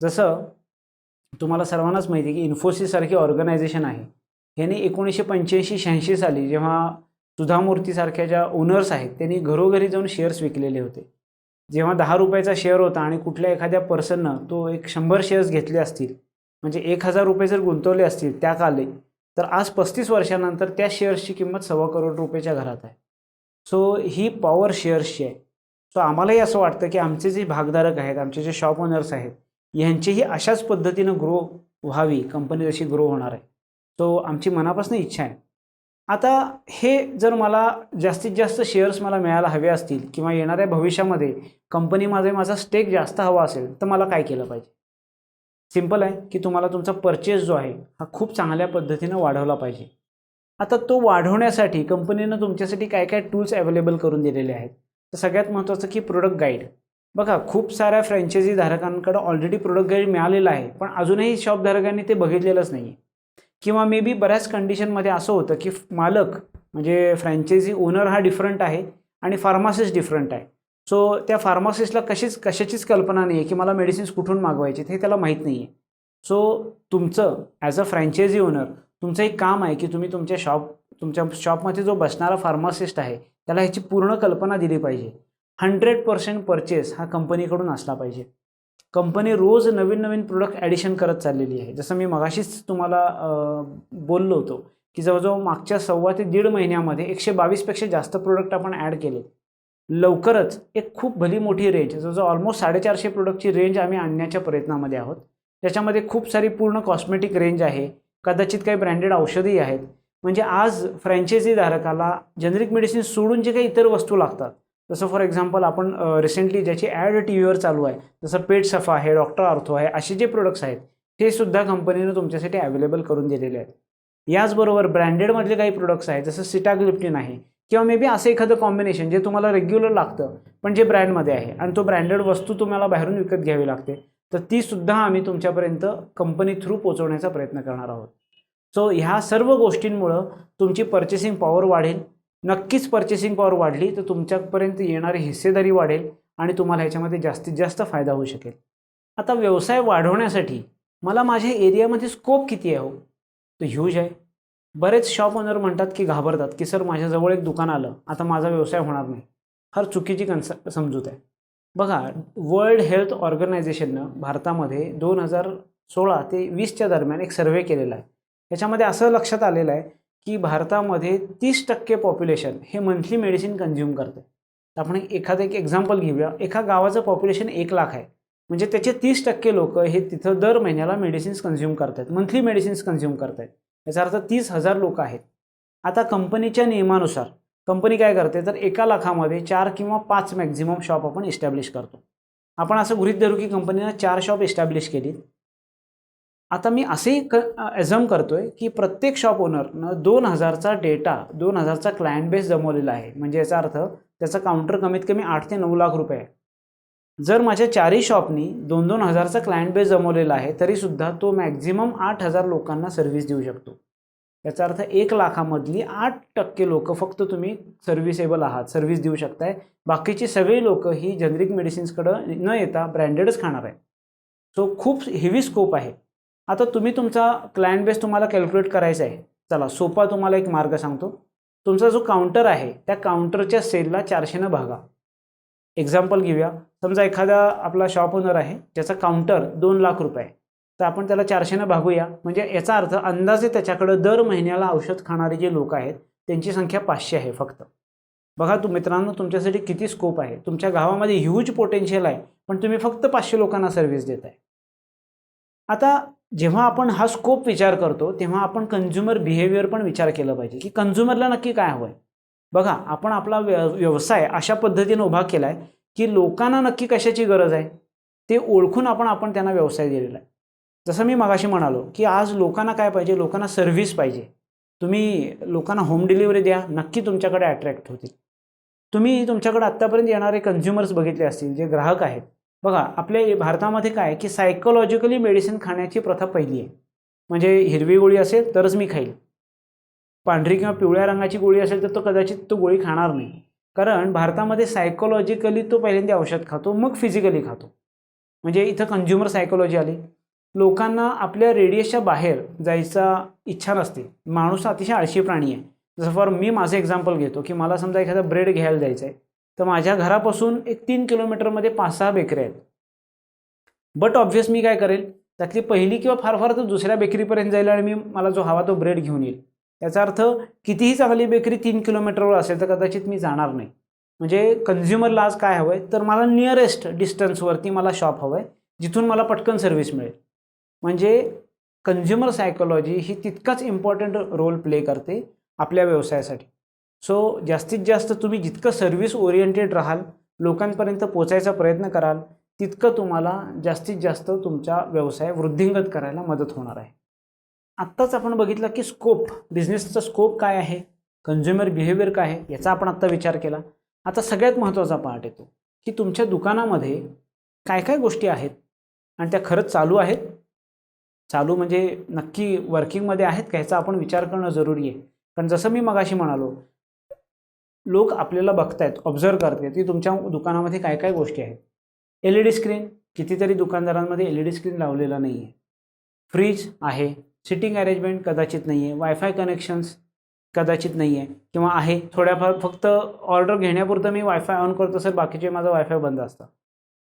A: जसं तुम्हाला सर्वांनाच माहिती आहे की इन्फोसिस सारखी ऑर्गनायझेशन आहे, ह्याने 1985-86 साली जेव्हा सुधामूर्तीसारख्या ज्या ओनर्स आहेत त्यांनी घरोघरी जाऊन शेअर्स विकलेले होते. जेव्हा 10 रुपयाचा शेअर होता आणि कुठल्या एखाद्या पर्सननं तो एक 100 शेअर्स घेतले असतील, म्हणजे 1000 रुपये जर गुंतवले असतील त्या काळी, तर आज 35 वर्षानंतर त्या शेअर्सची किंमत ₹1.25 करोड रुपयाच्या घरात आहे. सो ही पॉवर शेअर्सची आहे. सो आम्हालाही असं वाटतं की आमचे जे भागधारक आहेत, आमचे जे शॉप ओनर्स आहेत, यांचीही अशाच पद्धतीनं ग्रो व्हावी, कंपनी जशी ग्रो होणार आहे. सो आमची मनापासून इच्छा आहे. आता हे जर मला जास्तीत जास्त शेअर्स मला मिळायला हवे असतील किंवा येणाऱ्या भविष्यामध्ये कंपनीमध्ये माझा स्टेक जास्त हवा असेल, तर मला काय केलं पाहिजे? सिंपल आहे की तुम्हाला तुमचा परचेस जो आहे हा खूप चांगल्या पद्धतीनं वाढवला पाहिजे. आता तो वाढवण्यासाठी कंपनीनं तुमच्यासाठी काय काय टूल्स अवेलेबल करून दिलेले आहेत. तर सगळ्यात महत्त्वाचं की प्रोडक्ट गाईड. बघा, खूप साऱ्या फ्रँचायझी धारकांकडे ऑलरेडी प्रोडक्ट गाईड मिळालेलं आहे, पण अजूनही शॉप धारकांनी ते बघितलेलंच नाही आहे. किंवा मे बी बऱ्याच कंडिशनमध्ये असं होतं की मालक म्हणजे फ्रँचायझी ओनर हा डिफरंट आहे आणि फार्मासिस्ट डिफरंट आहे. सो त्या फार्मासिस्टला कशाचीच कल्पना नाही आहे की मला मेडिसिन्स कुठून मागवायचे हे त्याला माहीत नाही आहे. सो तुमचं ॲज अ फ्रँचायझी ओनर तुमचं एक काम आहे की तुम्ही तुमच्या शॉपमध्ये जो बसणारा फार्मासिस्ट आहे त्याला ह्याची पूर्ण कल्पना दिली पाहिजे. 100% परचेस हा कंपनीकडून असला पाहिजे. कंपनी रोज नवीन नवीन प्रोडक्ट ॲडिशन करत चाललेली आहे. जसं मी मगाशीच तुम्हाला बोललो होतो की जवळजवळ मागच्या 1.25 ते 1.5 महिन्यामध्ये 122पेक्षा जास्त प्रोडक्ट आपण ॲड केले. लवकरच एक खूप भली मोठी रेंज, जवळजवळ ऑलमोस्ट 450 प्रोडक्टची रेंज आम्ही आणण्याच्या प्रयत्नामध्ये आहोत. त्याच्यामध्ये खूप सारी पूर्ण कॉस्मेटिक रेंज आहे, कदाचित काही ब्रँडेड औषधही आहेत. म्हणजे आज फ्रँचायझी धारकाला जेनेरिक मेडिसिन सोडून जे काही इतर वस्तू लागतात, जसं फॉर एक्झाम्पल आपण रिसेंटली ज्याची ॲड टी व्हीवर चालू आहे, जसं पेट सफा आहे, डॉक्टर आर्थो आहे, असे जे प्रोडक्ट्स आहेत ते सुद्धा कंपनीनं तुमच्यासाठी अवेलेबल करून दिलेले आहेत. याचबरोबर ब्रँडेडमधले काही प्रोडक्ट्स आहेत, जसं सिटाग्लिप्टिन आहे किंवा मे बी असं एखादं कॉम्बिनेशन जे तुम्हाला रेग्युलर लागतं पण जे ब्रँडमध्ये आहे आणि तो ब्रँडेड वस्तू तुम्हाला बाहेरून विकत घ्यावी लागते, तर ती सुद्धा आम्ही तुमच्यापर्यंत कंपनी थ्रू पोहोचवण्याचा प्रयत्न करणार आहोत. सो ह्या सर्व गोष्टींमुळं तुमची पर्चेसिंग पॉवर वाढेल. नक्कीच पर्चेसिंग पॉवर वाढली तर तुमच्यापर्यंत येणारी हिस्सेदारी वाढेल आणि तुम्हाला ह्याच्यामध्ये जास्तीत जास्त फायदा होऊ शकेल. आता व्यवसाय वाढवण्यासाठी मला माझ्या एरियामध्ये स्कोप किती आहे? तो ह्यूज आहे. बरेच शॉप ओनर म्हणतात की घाबरतात की सर माझ्याजवळ एक दुकान आलं, आता माझा व्यवसाय होणार नाही. फार चुकीची समजूत आहे. बघा, वर्ल्ड हेल्थ ऑर्गनायझेशननं भारतामध्ये 2016 ते 20च्या दरम्यान एक सर्व्हे केलेला आहे. त्याच्यामध्ये असं लक्षात आलेलं आहे की भारतामध्ये 30% पॉप्युलेशन हे मंथली मेडिसिन कंझ्युम करते. तर आपण एखादं एक एक्झाम्पल घेऊया. एका गावाचं पॉप्युलेशन 1 लाख आहे, म्हणजे त्याचे 30% लोक हे तिथं दर महिन्याला मेडिसिन्स कंझ्युम करतात, मंथली मेडिसिन्स कंझ्युम करतात. याचा अर्थ 30,000 लोक आहेत. आता कंपनीच्या नियमानुसार कंपनी काय करते, तर 1 लाखामध्ये 4 किंवा 5 मॅक्झिमम शॉप आपण इस्टॅब्लिश करतो. आपण असं गृहीत धरू की कंपनीनं 4 शॉप इस्टॅब्लिश केली. आता मी असेही ॲझम करतोय की प्रत्येक शॉप ओनरनं 2000चा डेटा, 2000चा क्लायंट बेस जमवलेला आहे. म्हणजे याचा अर्थ त्याचा काउंटर कमीत कमी 8 ते 9 लाख रुपये आहे. जर माझ्या 4ही शॉपनी 2,000चा क्लायंट बेस जमवलेला आहे, तरीसुद्धा तो मॅक्झिमम 8,000 लोकांना सर्व्हिस देऊ शकतो. याचा अर्थ 1 लाखामधली 8% लोकं फक्त तुम्ही सर्व्हिसेबल आहात, सर्व्हिस देऊ शकताय. बाकीची सगळी लोकं ही जेनेरिक मेडिसिन्सकडं न येता ब्रँडेडच खाणार आहे. सो खूप हेवी स्कोप आहे. आता तुम्ही तुमचा क्लायंट बेस तुम्हाला कॅल्क्युलेट करायचा आहे. चला, सोपा तुम्हाला एक मार्ग सांगतो. तुमचा जो काउंटर आहे त्या काउंटरच्या सेलला 400 भागा. एक्झाम्पल घेऊया. समजा एखादा आपला शॉप ओनर आहे ज्याचा काउंटर 2 लाख रुपये आहे, तर आपण त्याला 400 भागूया. म्हणजे याचा अर्थ अंदाजे त्याच्याकडं दर महिन्याला औषध खाणारे जे लोक आहेत त्यांची संख्या 500 आहे फक्त. बघा मित्रांनो, तुमच्यासाठी किती स्कोप आहे. तुमच्या गावामध्ये ह्यूज पोटेन्शियल आहे, पण तुम्ही फक्त 500 लोकांना सर्व्हिस देत आहे. आता जेव्हा आपण हा स्कोप विचार करतो तेव्हा आपण कंझ्युमर बिहेवियर पण विचार केला पाहिजे की कंझ्युमरला नक्की काय हवं आहे. बघा, आपण आपला व्यवसाय अशा पद्धतीने उभा केला आहे की लोकांना नक्की कशाची गरज आहे ते ओळखून आपण त्यांना व्यवसाय दिलेला आहे. जसं मी मगाशी म्हणालो की आज लोकांना काय पाहिजे, लोकांना सर्व्हिस पाहिजे. तुम्ही लोकांना होम डिलिव्हरी द्या, नक्की तुमच्याकडे अट्रॅक्ट होतील. तुम्ही तुमच्याकडे आत्तापर्यंत येणारे कंझ्युमर्स बघितले असतील, जे ग्राहक आहेत. बघा, आपल्या भारतामध्ये काय की सायकोलॉजिकली मेडिसिन खाण्याची प्रथा पहिली आहे. म्हणजे हिरवी गोळी असेल तरच मी खाईल, पांढरी किंवा पिवळ्या रंगाची गोळी असेल तर तो कदाचित तो गोळी खाणार नाही. कारण भारतामध्ये सायकोलॉजिकली तो पहिल्यांदा औषध खातो, मग फिजिकली खातो. म्हणजे इथं कंझ्युमर सायकोलॉजी आली. लोकांना आपल्या रेडियसच्या बाहेर जायचा इच्छा नसते. माणूस अतिशय आळशी प्राणी आहे. जसं फॉर मी माझं एक्झाम्पल घेतो की मला समजा एखादा ब्रेड घ्यायला जायचं आहे, तर माझ्या घरापासून एक 3 किलोमीटरमध्ये 5-6 बेकरी आहेत. बट ऑब्व्हियस मी काय करेल, त्यातली पहिली किंवा फार फार तर दुसऱ्या बेकरीपर्यंत जाईल आणि मला जो हवा तो ब्रेड घेऊन येईल. याचा अर्थ कितीही चांगली बेकरी 3 किलोमीटरवर असेल तर कदाचित मी जाणार नाही. म्हणजे कन्झ्युमरला आज काय हवं आहे, तर मला नियरेस्ट डिस्टन्सवरती मला शॉप हवं आहे, जिथून मला पटकन सर्व्हिस मिळेल. म्हणजे कन्झ्युमर सायकोलॉजी ही तितकाच इम्पॉर्टंट रोल प्ले करते आपल्या व्यवसायासाठी. सो जास्तीत जास्त तुम्ही जितकं सर्व्हिस ओरिएंटेड राहाल, लोकांपर्यंत पोचायचा प्रयत्न कराल, तितकं तुम्हाला जास्तीत जास्त तुमचा व्यवसाय वृद्धिंगत करायला मदत होणार आहे. आत्ताच आपण बघितलं की स्कोप, बिझनेसचा स्कोप काय आहे, कन्झ्युमर बिहेवियर काय आहे, याचा आपण आत्ता विचार केला. आता सगळ्यात महत्त्वाचा पार्ट येतो की तुमच्या दुकानामध्ये काय काय गोष्टी आहेत आणि त्या खरंच चालू आहेत. चालू म्हणजे नक्की वर्किंगमध्ये आहेत का, ह्याचा आपण विचार करणं जरुरी आहे. कारण जसं मी मगाशी म्हणालो, लोक आपल्याला बघतायत, ऑब्झर्व करतायत की तुमच्या दुकानामध्ये काय काय गोष्टी आहेत. LED स्क्रीन, कितीतरी दुकानदारांमध्ये LED स्क्रीन लावलेला नाही आहे. फ्रीज आहे, सिटिंग अरेंजमेंट कदाचित नाही आहे, वायफाय कनेक्शन्स कदाचित नाही आहे किंवा आहे थोड्याफार, फक्त ऑर्डर घेण्यापुरतं मी वायफाय ऑन करतो सर, बाकीचे माझं वायफाय बंद असतं.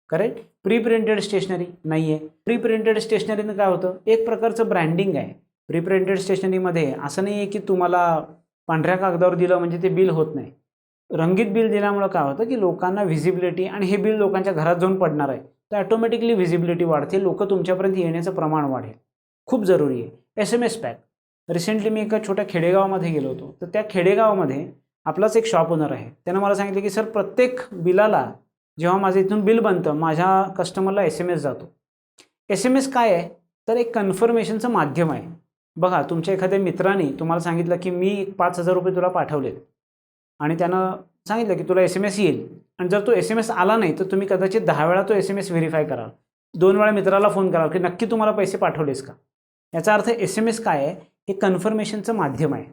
A: करेक्ट. प्री प्रिंटेड स्टेशनरी नाही आहे. प्री प्रिंटेड स्टेशनरीनं काय होतं, एक प्रकारचं ब्रँडिंग आहे. प्री प्रिंटेड स्टेशनरीमध्ये असं नाही आहे की तुम्हाला पांढऱ्या कागदावर दिलं म्हणजे ते बिल होत नाही. रंगीत बिल दिल्यामुळं काय होतं की लोकांना व्हिजिबिलिटी, आणि हे बिल लोकांच्या घरात जाऊन पडणार आहे, तर ॲटोमॅटिकली व्हिजिबिलिटी वाढते, लोक तुमच्यापर्यंत येण्याचं प्रमाण वाढेल. खूप जरुरी आहे. SMS pack. रिसेंटली मी एका छोट्या खेडेगावामध्ये गेलो होतो, तर त्या खेडेगावामध्ये आपलाच एक शॉप ओनर आहे. त्यानं मला सांगितलं की सर, प्रत्येक बिलाला जेव्हा माझं इथून बिल बनतं, माझ्या कस्टमरला SMS जातो. SMS काय आहे, तर एक कन्फर्मेशनचं माध्यम आहे. बघा, तुमच्या एखाद्या मित्राने तुम्हाला सांगितलं की मी 5,000 रुपये तुला पाठवलेत आणि त्यानं सांगितलं की तुला SMS येईल, आणि जर तो SMS आला नाही तर तुम्ही कदाचित 10 वेळा तो SMS व्हेरीफाय कराल, 2 वेळा मित्राला फोन कराल की नक्की तुम्हाला पैसे पाठवलेस का. याचा अर्थ SMS काय आहे, हे कन्फर्मेशनचं माध्यम आहे.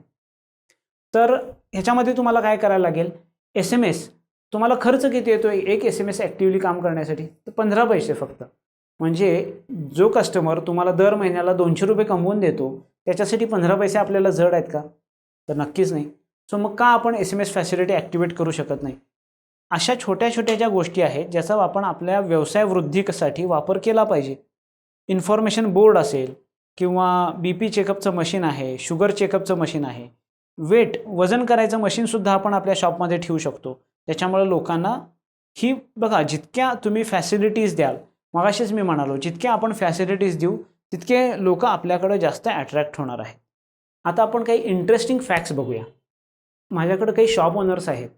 A: तर ह्याच्यामध्ये तुम्हाला काय करायला लागेल, SMS तुम्हाला खर्च किती येतो एक SMS ॲक्टिव्हली काम करण्यासाठी, तर 15 पैसे फक्त. म्हणजे जो कस्टमर तुम्हाला दर महिन्याला 200 रुपये कमवून देतो, त्याच्यासाठी 15 पैसे आपल्याला जड आहेत का, तर नक्कीच नाही. सो मग का आपण SMS फॅसिलिटी ॲक्टिवेट करू शकत नाही. अशा छोट्या छोट्या ज्या गोष्टी आहेत ज्याचा आपण आपल्या व्यवसाय वृद्धीसाठी वापर केला पाहिजे. इन्फॉर्मेशन बोर्ड असेल किंवा BP चेकअपचं मशीन आहे, शुगर चेकअपचं मशीन आहे, वेट वजन करायचं मशीनसुद्धा आपण आपल्या शॉपमध्ये ठेवू शकतो. त्याच्यामुळे लोकांना ही बघा, जितक्या तुम्ही फॅसिलिटीज द्याल, मगाशीच मी म्हणालो, जितक्या आपण फॅसिलिटीज देऊ तितके लोक आपल्याकडे जास्त अट्रॅक्ट होणार आहेत. आता आपण काही इंटरेस्टिंग फॅक्ट्स बघूया. माझ्याकडे काही शॉप ओनर्स आहेत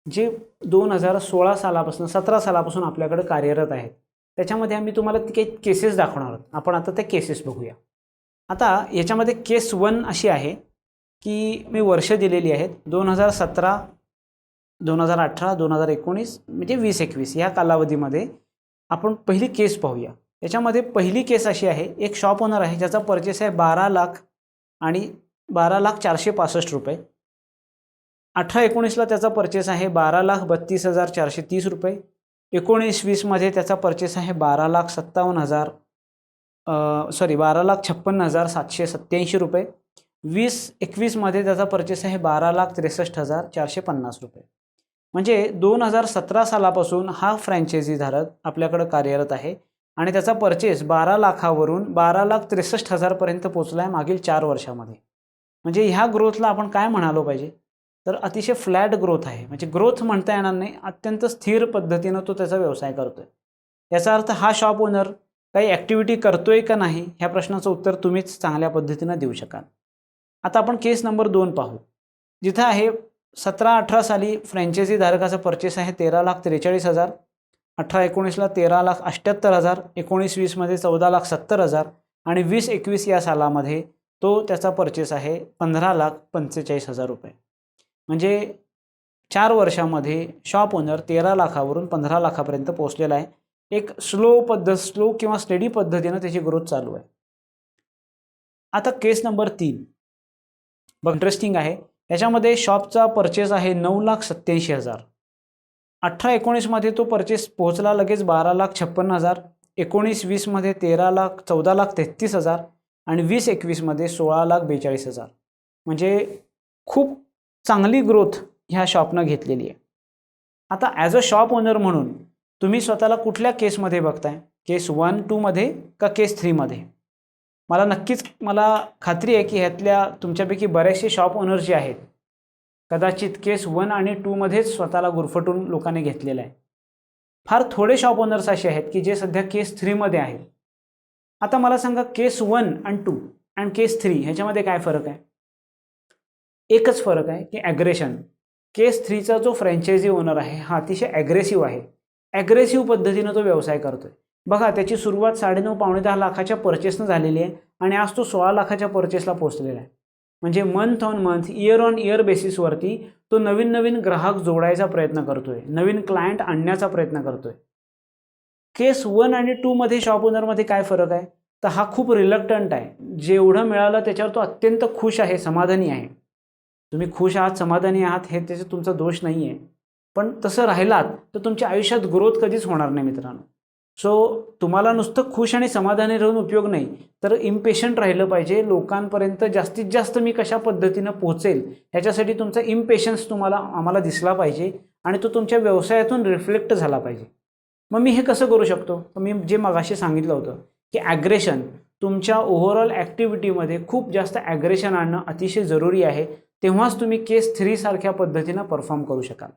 A: जे 2016 सालापासून 17 सालापासून आपल्याकडे कार्यरत आहेत. त्याच्यामध्ये आम्ही तुम्हाला काही केसेस दाखवणार आहोत. आपण आता त्या केसेस बघूया. आता याच्यामध्ये केस 1 अशी आहे की मी वर्ष दिलेली आहेत, 2017, 2018, 2019 म्हणजे 2021 या कालावधीमध्ये आपण पहिली केस पाहूया. याच्यामध्ये पहिली केस अशी आहे, एक शॉप ओनर आहे ज्याचा परचेस आहे 12 लाख आणि 12,465 रुपये. 18-19ला त्याचा परचेस आहे 12,32,430 रुपये. 19-20मध्ये त्याचा परचेस आहे 12,56,787 रुपये. 20-21मध्ये त्याचा परचेस आहे 12,63,450 रुपये. म्हणजे 2017 सालापासून हा फ्रँचायझी धारक आपल्याकडे कार्यरत आहे आणि त्याचा परचेस 12 लाखावरून 12,63,000 पर्यंत पोहोचला आहे मागील 4 वर्षामध्ये. म्हणजे ह्या ग्रोथला आपण काय म्हणालो पाहिजे, तर अतिशय फ्लॅट ग्रोथ आहे. म्हणजे ग्रोथ म्हणता येणार नाही, अत्यंत स्थिर पद्धतीनं तो त्याचा व्यवसाय करतोय. याचा अर्थ हा शॉप ओनर काही ॲक्टिव्हिटी करतोय का नाही, ह्या प्रश्नाचं उत्तर तुम्हीच चांगल्या पद्धतीनं देऊ शकाल. आता आपण केस नंबर 2 पाहू, जिथं आहे 17-18 साली फ्रँचायझी धारकाचा परचेस आहे 13,43,000. 18-19ला 13,78,000. 19-20मध्ये 14,70,000 आणि 20-21 या सालामध्ये तो त्याचा परचेस आहे 15,45,000 रुपये. म्हणजे 4 वर्षामध्ये शॉप ओनर 13 लाखावरून 15 लाखापर्यंत पोहोचलेला आहे. एक स्लो किंवा स्टेडी पद्धतीनं त्याची ग्रोथ चालू आहे. आता केस नंबर 3 बघ, इंटरेस्टिंग आहे. याच्यामध्ये शॉपचा परचेस आहे 9,87,000. 18-19मध्ये तो परचेस पोहोचला लगेच 12,56,000. 19-20मध्ये 14,33,000 आणि 20-21मध्ये 16,42,000. म्हणजे खूप चांगली ग्रोथ ह्या शॉपनं घेतलेली आहे. आता ॲज अ शॉप ओनर म्हणून तुम्ही स्वतःला कुठल्या केसमध्ये बघताय, केस 1, 2 मध्ये का केस 3 मध्ये? मला खात्री आहे की ह्यातल्या तुमच्यापैकी बरेचसे शॉप ओनर्स जे आहेत कदाचित केस 1 आणि 2 मध्येच स्वतःला गुरफटून लोकांनी घेतलेलं आहे. फार थोडे शॉप ओनर्स असे आहेत की जे सध्या केस 3 मध्ये आहेत. आता मला सांगा, केस 1 आणि 2 आणि केस 3 ह्याच्यामध्ये काय फरक आहे? एकच फरक आहे की ॲग्रेशन. केस 3चा जो फ्रँचायझी ओनर आहे हा अतिशय ॲग्रेसिव्ह आहे. ॲग्रेसिव्ह पद्धतीनं तो व्यवसाय करतोय. बघा, त्याची सुरुवात 9.5 पावणे 10 लाखाच्या परचेसनं झालेली आहे आणि आज तो 16 लाखाच्या परचेसला पोहोचलेला आहे. म्हणजे month on month, year on year बेसिसवरती तो नवीन नवीन ग्राहक जोडायचा प्रयत्न करतोय, नवीन क्लायंट आणण्याचा प्रयत्न करतोय. केस 1 आणि 2 मध्ये शॉप ओनरमध्ये काय फरक आहे? तर हा खूप रिलक्टंट आहे. जेवढं मिळालं त्याच्यावर तो अत्यंत खुश आहे, समाधानी आहे. तुम्ही खुश आहात, समाधानी आहात हे त्याचा तुमचा दोष नाही आहे. पण तसं राहिलात तर तुमच्या आयुष्यात ग्रोथ कधीच होणार नाही मित्रांनो. सो तुम्हाला नुसतं खुश आणि समाधानी राहून उपयोग नाही, तर इम्पेशंट राहिलं पाहिजे. लोकांपर्यंत जास्तीत जास्त मी कशा पद्धतीनं पोहोचेल ह्याच्यासाठी तुमचा इम्पेशन्स आम्हाला दिसला पाहिजे आणि तो तुमच्या व्यवसायातून रिफ्लेक्ट झाला पाहिजे. मग मी हे कसं करू शकतो? तर मी जे मगाशी सांगितलं होतं की ॲग्रेशन, तुमच्या ओव्हरऑल ॲक्टिव्हिटीमध्ये खूप जास्त ॲग्रेशन आणणं अतिशय जरुरी आहे. तेव्हाच तुम्ही केस 3 सारख्या पद्धतीनं परफॉर्म करू शकाल.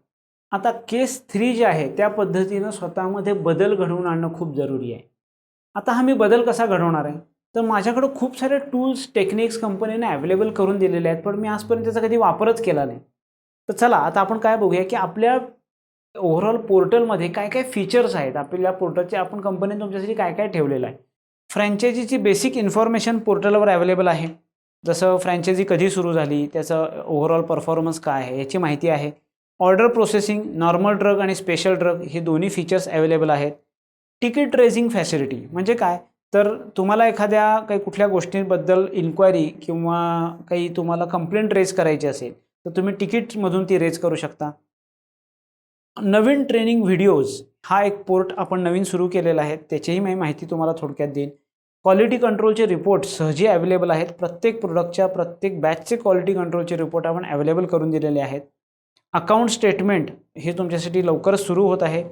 A: आता केस 3 जे आहे त्या पद्धतीनं स्वतःमध्ये बदल घडवून आणणं खूप जरुरी आहे. आता हा मी बदल कसा घडवणार आहे? तर माझ्याकडं खूप सारे टूल्स, टेक्निक्स कंपनीने अवेलेबल करून दिलेले आहेत, पण मी आजपर्यंत त्याचा कधी वापरच केला नाही. तर चला आता आपण काय बघूया की आपल्या ओव्हरऑल पोर्टलमध्ये काय काय फीचर्स आहेत, आपल्या पोर्टलचे आपण कंपनीने तुमच्यासाठी काय काय ठेवलेलं आहे. फ्रँचायझीची बेसिक इन्फॉर्मेशन पोर्टलवर अवेलेबल आहे. जसं फ्रँचायझी कधी सुरू झाली, त्याचं ओव्हरऑल परफॉर्मन्स काय आहे याची माहिती आहे. ऑर्डर प्रोसेसिंग, नॉर्मल ड्रग आणि स्पेशल ड्रग हे दोन्ही फीचर्स अवेलेबल आहेत. तिकीट रेझिंग फॅसिलिटी म्हणजे काय? तर तुम्हाला एखाद्या काही कुठल्या गोष्टींबद्दल इन्क्वायरी किंवा काही तुम्हाला कंप्लेंट रेज करायची असेल तर तुम्ही तिकीटमधून ती रेज करू शकता. नवीन ट्रेनिंग व्हिडिओज हा एक पोर्ट आपण नवीन सुरू केलेला आहे, त्याचीही मी माहिती तुम्हाला थोडक्यात देईन. क्वालिटी कंट्रोलचे रिपोर्ट सहजी अवेलेबल आहेत. प्रत्येक प्रोडक्टच्या प्रत्येक बॅचचे क्वालिटी कंट्रोलचे रिपोर्ट आपण अवेलेबल करून दिलेले आहेत. अकाउंट स्टेटमेंट हे तुमच्यासाठी लवकरच सुरू होत आहे.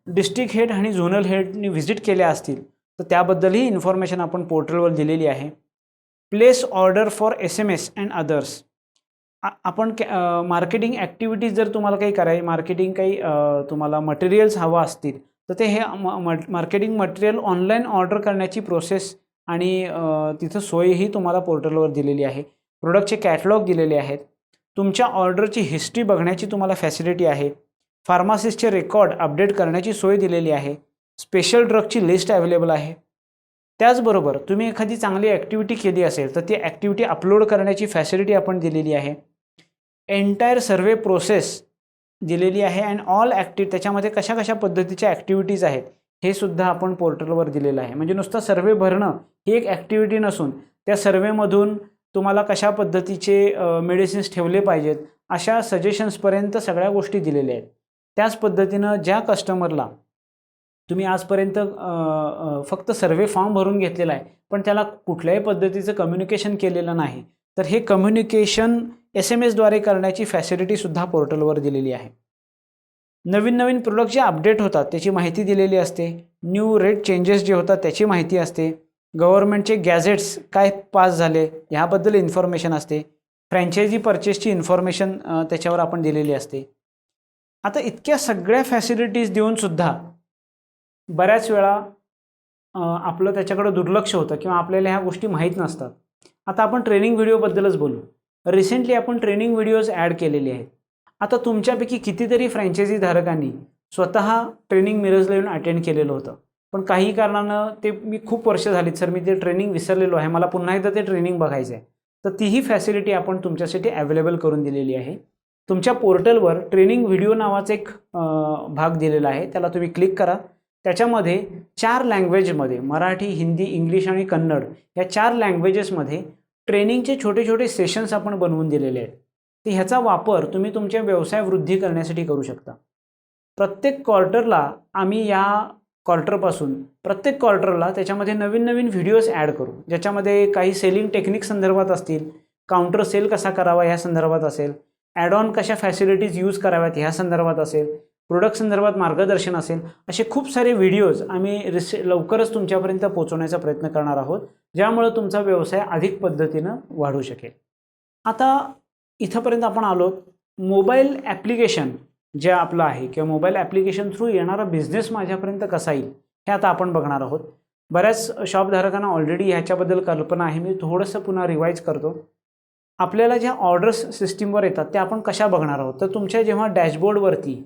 A: डिस्ट्रिक्ट हेड आणि झोनल हेडनी व्हिजिट केल्या असतील तर त्याबद्दलही इन्फॉर्मेशन आपण पोर्टलवर दिलेली आहे. Place order for SMS and others. आपण मार्केटिंग ॲक्टिव्हिटीज जर तुम्हाला काही मार्केटिंग काही तुम्हाला मटेरियल्स हवा असतील तर ते हे मार्केटिंग मटेरियल ऑनलाईन ऑर्डर करण्याची प्रोसेस आणि तिथं सोयही तुम्हाला पोर्टलवर दिलेली आहे. प्रोडक्टचे कॅटलॉग दिलेले आहेत. तुमच्या ऑर्डरची हिस्ट्री बघण्याची तुम्हाला फॅसिलिटी आहे. फार्मासिस्टचे रेकॉर्ड अपडेट करण्याची सोय दिलेली आहे. स्पेशल ड्रगची लिस्ट अवेलेबल आहे. त्याचबरोबर तुम्ही एखादी चांगली ॲक्टिव्हिटी केली असेल तर ती ॲक्टिव्हिटी अपलोड करण्याची फॅसिलिटी आपण दिलेली आहे. एंटायर सर्वे प्रोसेस दिलेली आहे अँड ऑल त्याच्यामध्ये कशा कशा पद्धतीच्या ॲक्टिव्हिटीज आहेत हे सुद्धा आपण पोर्टलवर दिलेलं आहे. म्हणजे नुसतं सर्वे भरणं ही एक ॲक्टिव्हिटी नसून त्या सर्वेमधून तुम्हाला कशा पद्धतीचे मेडिसिन्स ठेवले पाहिजेत अशा सजेशन्सपर्यंत सगळ्या गोष्टी दिलेल्या आहेत. त्याच पद्धतीनं ज्या कस्टमरला तुम्ही आजपर्यंत फक्त सर्वे फॉर्म भरून घेतलेला आहे पण त्याला कुठल्याही पद्धतीचं कम्युनिकेशन केलेलं नाही, तर हे कम्युनिकेशन SMS द्वारे करण्याची फॅसिलिटीसुद्धा पोर्टलवर दिलेली आहे. नवीन नवीन प्रोडक्ट जे अपडेट होतात त्याची माहिती दिलेली असते. न्यू रेट चेंजेस जे होतात त्याची माहिती असते. गव्हर्नमेंटचे गॅझेट्स काय पास झाले ह्याबद्दल इन्फॉर्मेशन असते. फ्रँचायझी परचेसची इन्फॉर्मेशन त्याच्यावर आपण दिलेली असते. आता इतक्या सगळ्या फॅसिलिटीज देऊनसुद्धा बऱ्याच वेळा आपलं त्याच्याकडं दुर्लक्ष होतं किंवा आपल्याला ह्या गोष्टी माहीत नसतात. आता आपण ट्रेनिंग व्हिडिओबद्दलच बोलू. रिसेंटली आपण ट्रेनिंग व्हिडिओज ॲड केलेले आहेत. आता तुमच्यापैकी कितीतरी फ्रँचायझी धारकांनी स्वतः ट्रेनिंग मिरजला येऊन अटेंड केलेलं होतं, पण काही कारणानं ते मी खूप वर्ष झालीत सर मी ते ट्रेनिंग विसरलेलो आहे, मला पुन्हा एकदा ते ट्रेनिंग बघायचं आहे. तर तीही फॅसिलिटी आपण तुमच्यासाठी अवेलेबल करून दिलेली आहे. तुमच्या पोर्टलवर ट्रेनिंग व्हिडिओ नावाचा एक भाग दिलेला आहे, त्याला तुम्ही क्लिक करा. त्याच्यामध्ये 4 लँग्वेजमध्ये मराठी, हिंदी, इंग्लिश आणि कन्नड या 4 लँग्वेजेसमध्ये ट्रेनिंगचे छोटे छोटे सेशन्स आपण बनवून दिलेले आहेत. तर ह्याचा वापर तुम्ही तुमच्या व्यवसाय वृद्धी करण्यासाठी करू शकता. प्रत्येक क्वार्टरला आम्ही या क्वार्टरपासून प्रत्येक क्वार्टरला त्याच्यामध्ये नवीन नवीन व्हिडिओज ॲड करू, ज्याच्यामध्ये काही सेलिंग टेक्निक संदर्भात असतील, काउंटर सेल कसा करावा ह्या संदर्भात असेल, ॲड ऑन कशा फॅसिलिटीज यूज कराव्यात ह्या संदर्भात असेल, प्रोडक्ट संदर्भात मार्गदर्शन असेल, असे खूप सारे व्हिडिओज आम्ही लवकरच तुमच्यापर्यंत पोहोचवण्याचा प्रयत्न करणार आहोत, ज्यामुळे तुमचा व्यवसाय अधिक पद्धतीनं वाढू शकेल. आता इथंपर्यंत आपण आलो. मोबाईल ॲप्लिकेशन जे आपलं आहे किंवा मोबाईल ॲप्लिकेशन थ्रू येणारा बिझनेस माझ्यापर्यंत कसा येईल हे आता आपण बघणार आहोत. बऱ्याच शॉपधारकांना ऑलरेडी ह्याच्याबद्दल कल्पना आहे. मी थोडंसं पुन्हा रिवाईज करतो. आपल्याला ज्या ऑर्डर्स सिस्टीमवर येतात त्या आपण कशा बघणार आहोत, तर तुमच्या जेव्हा डॅशबोर्डवरती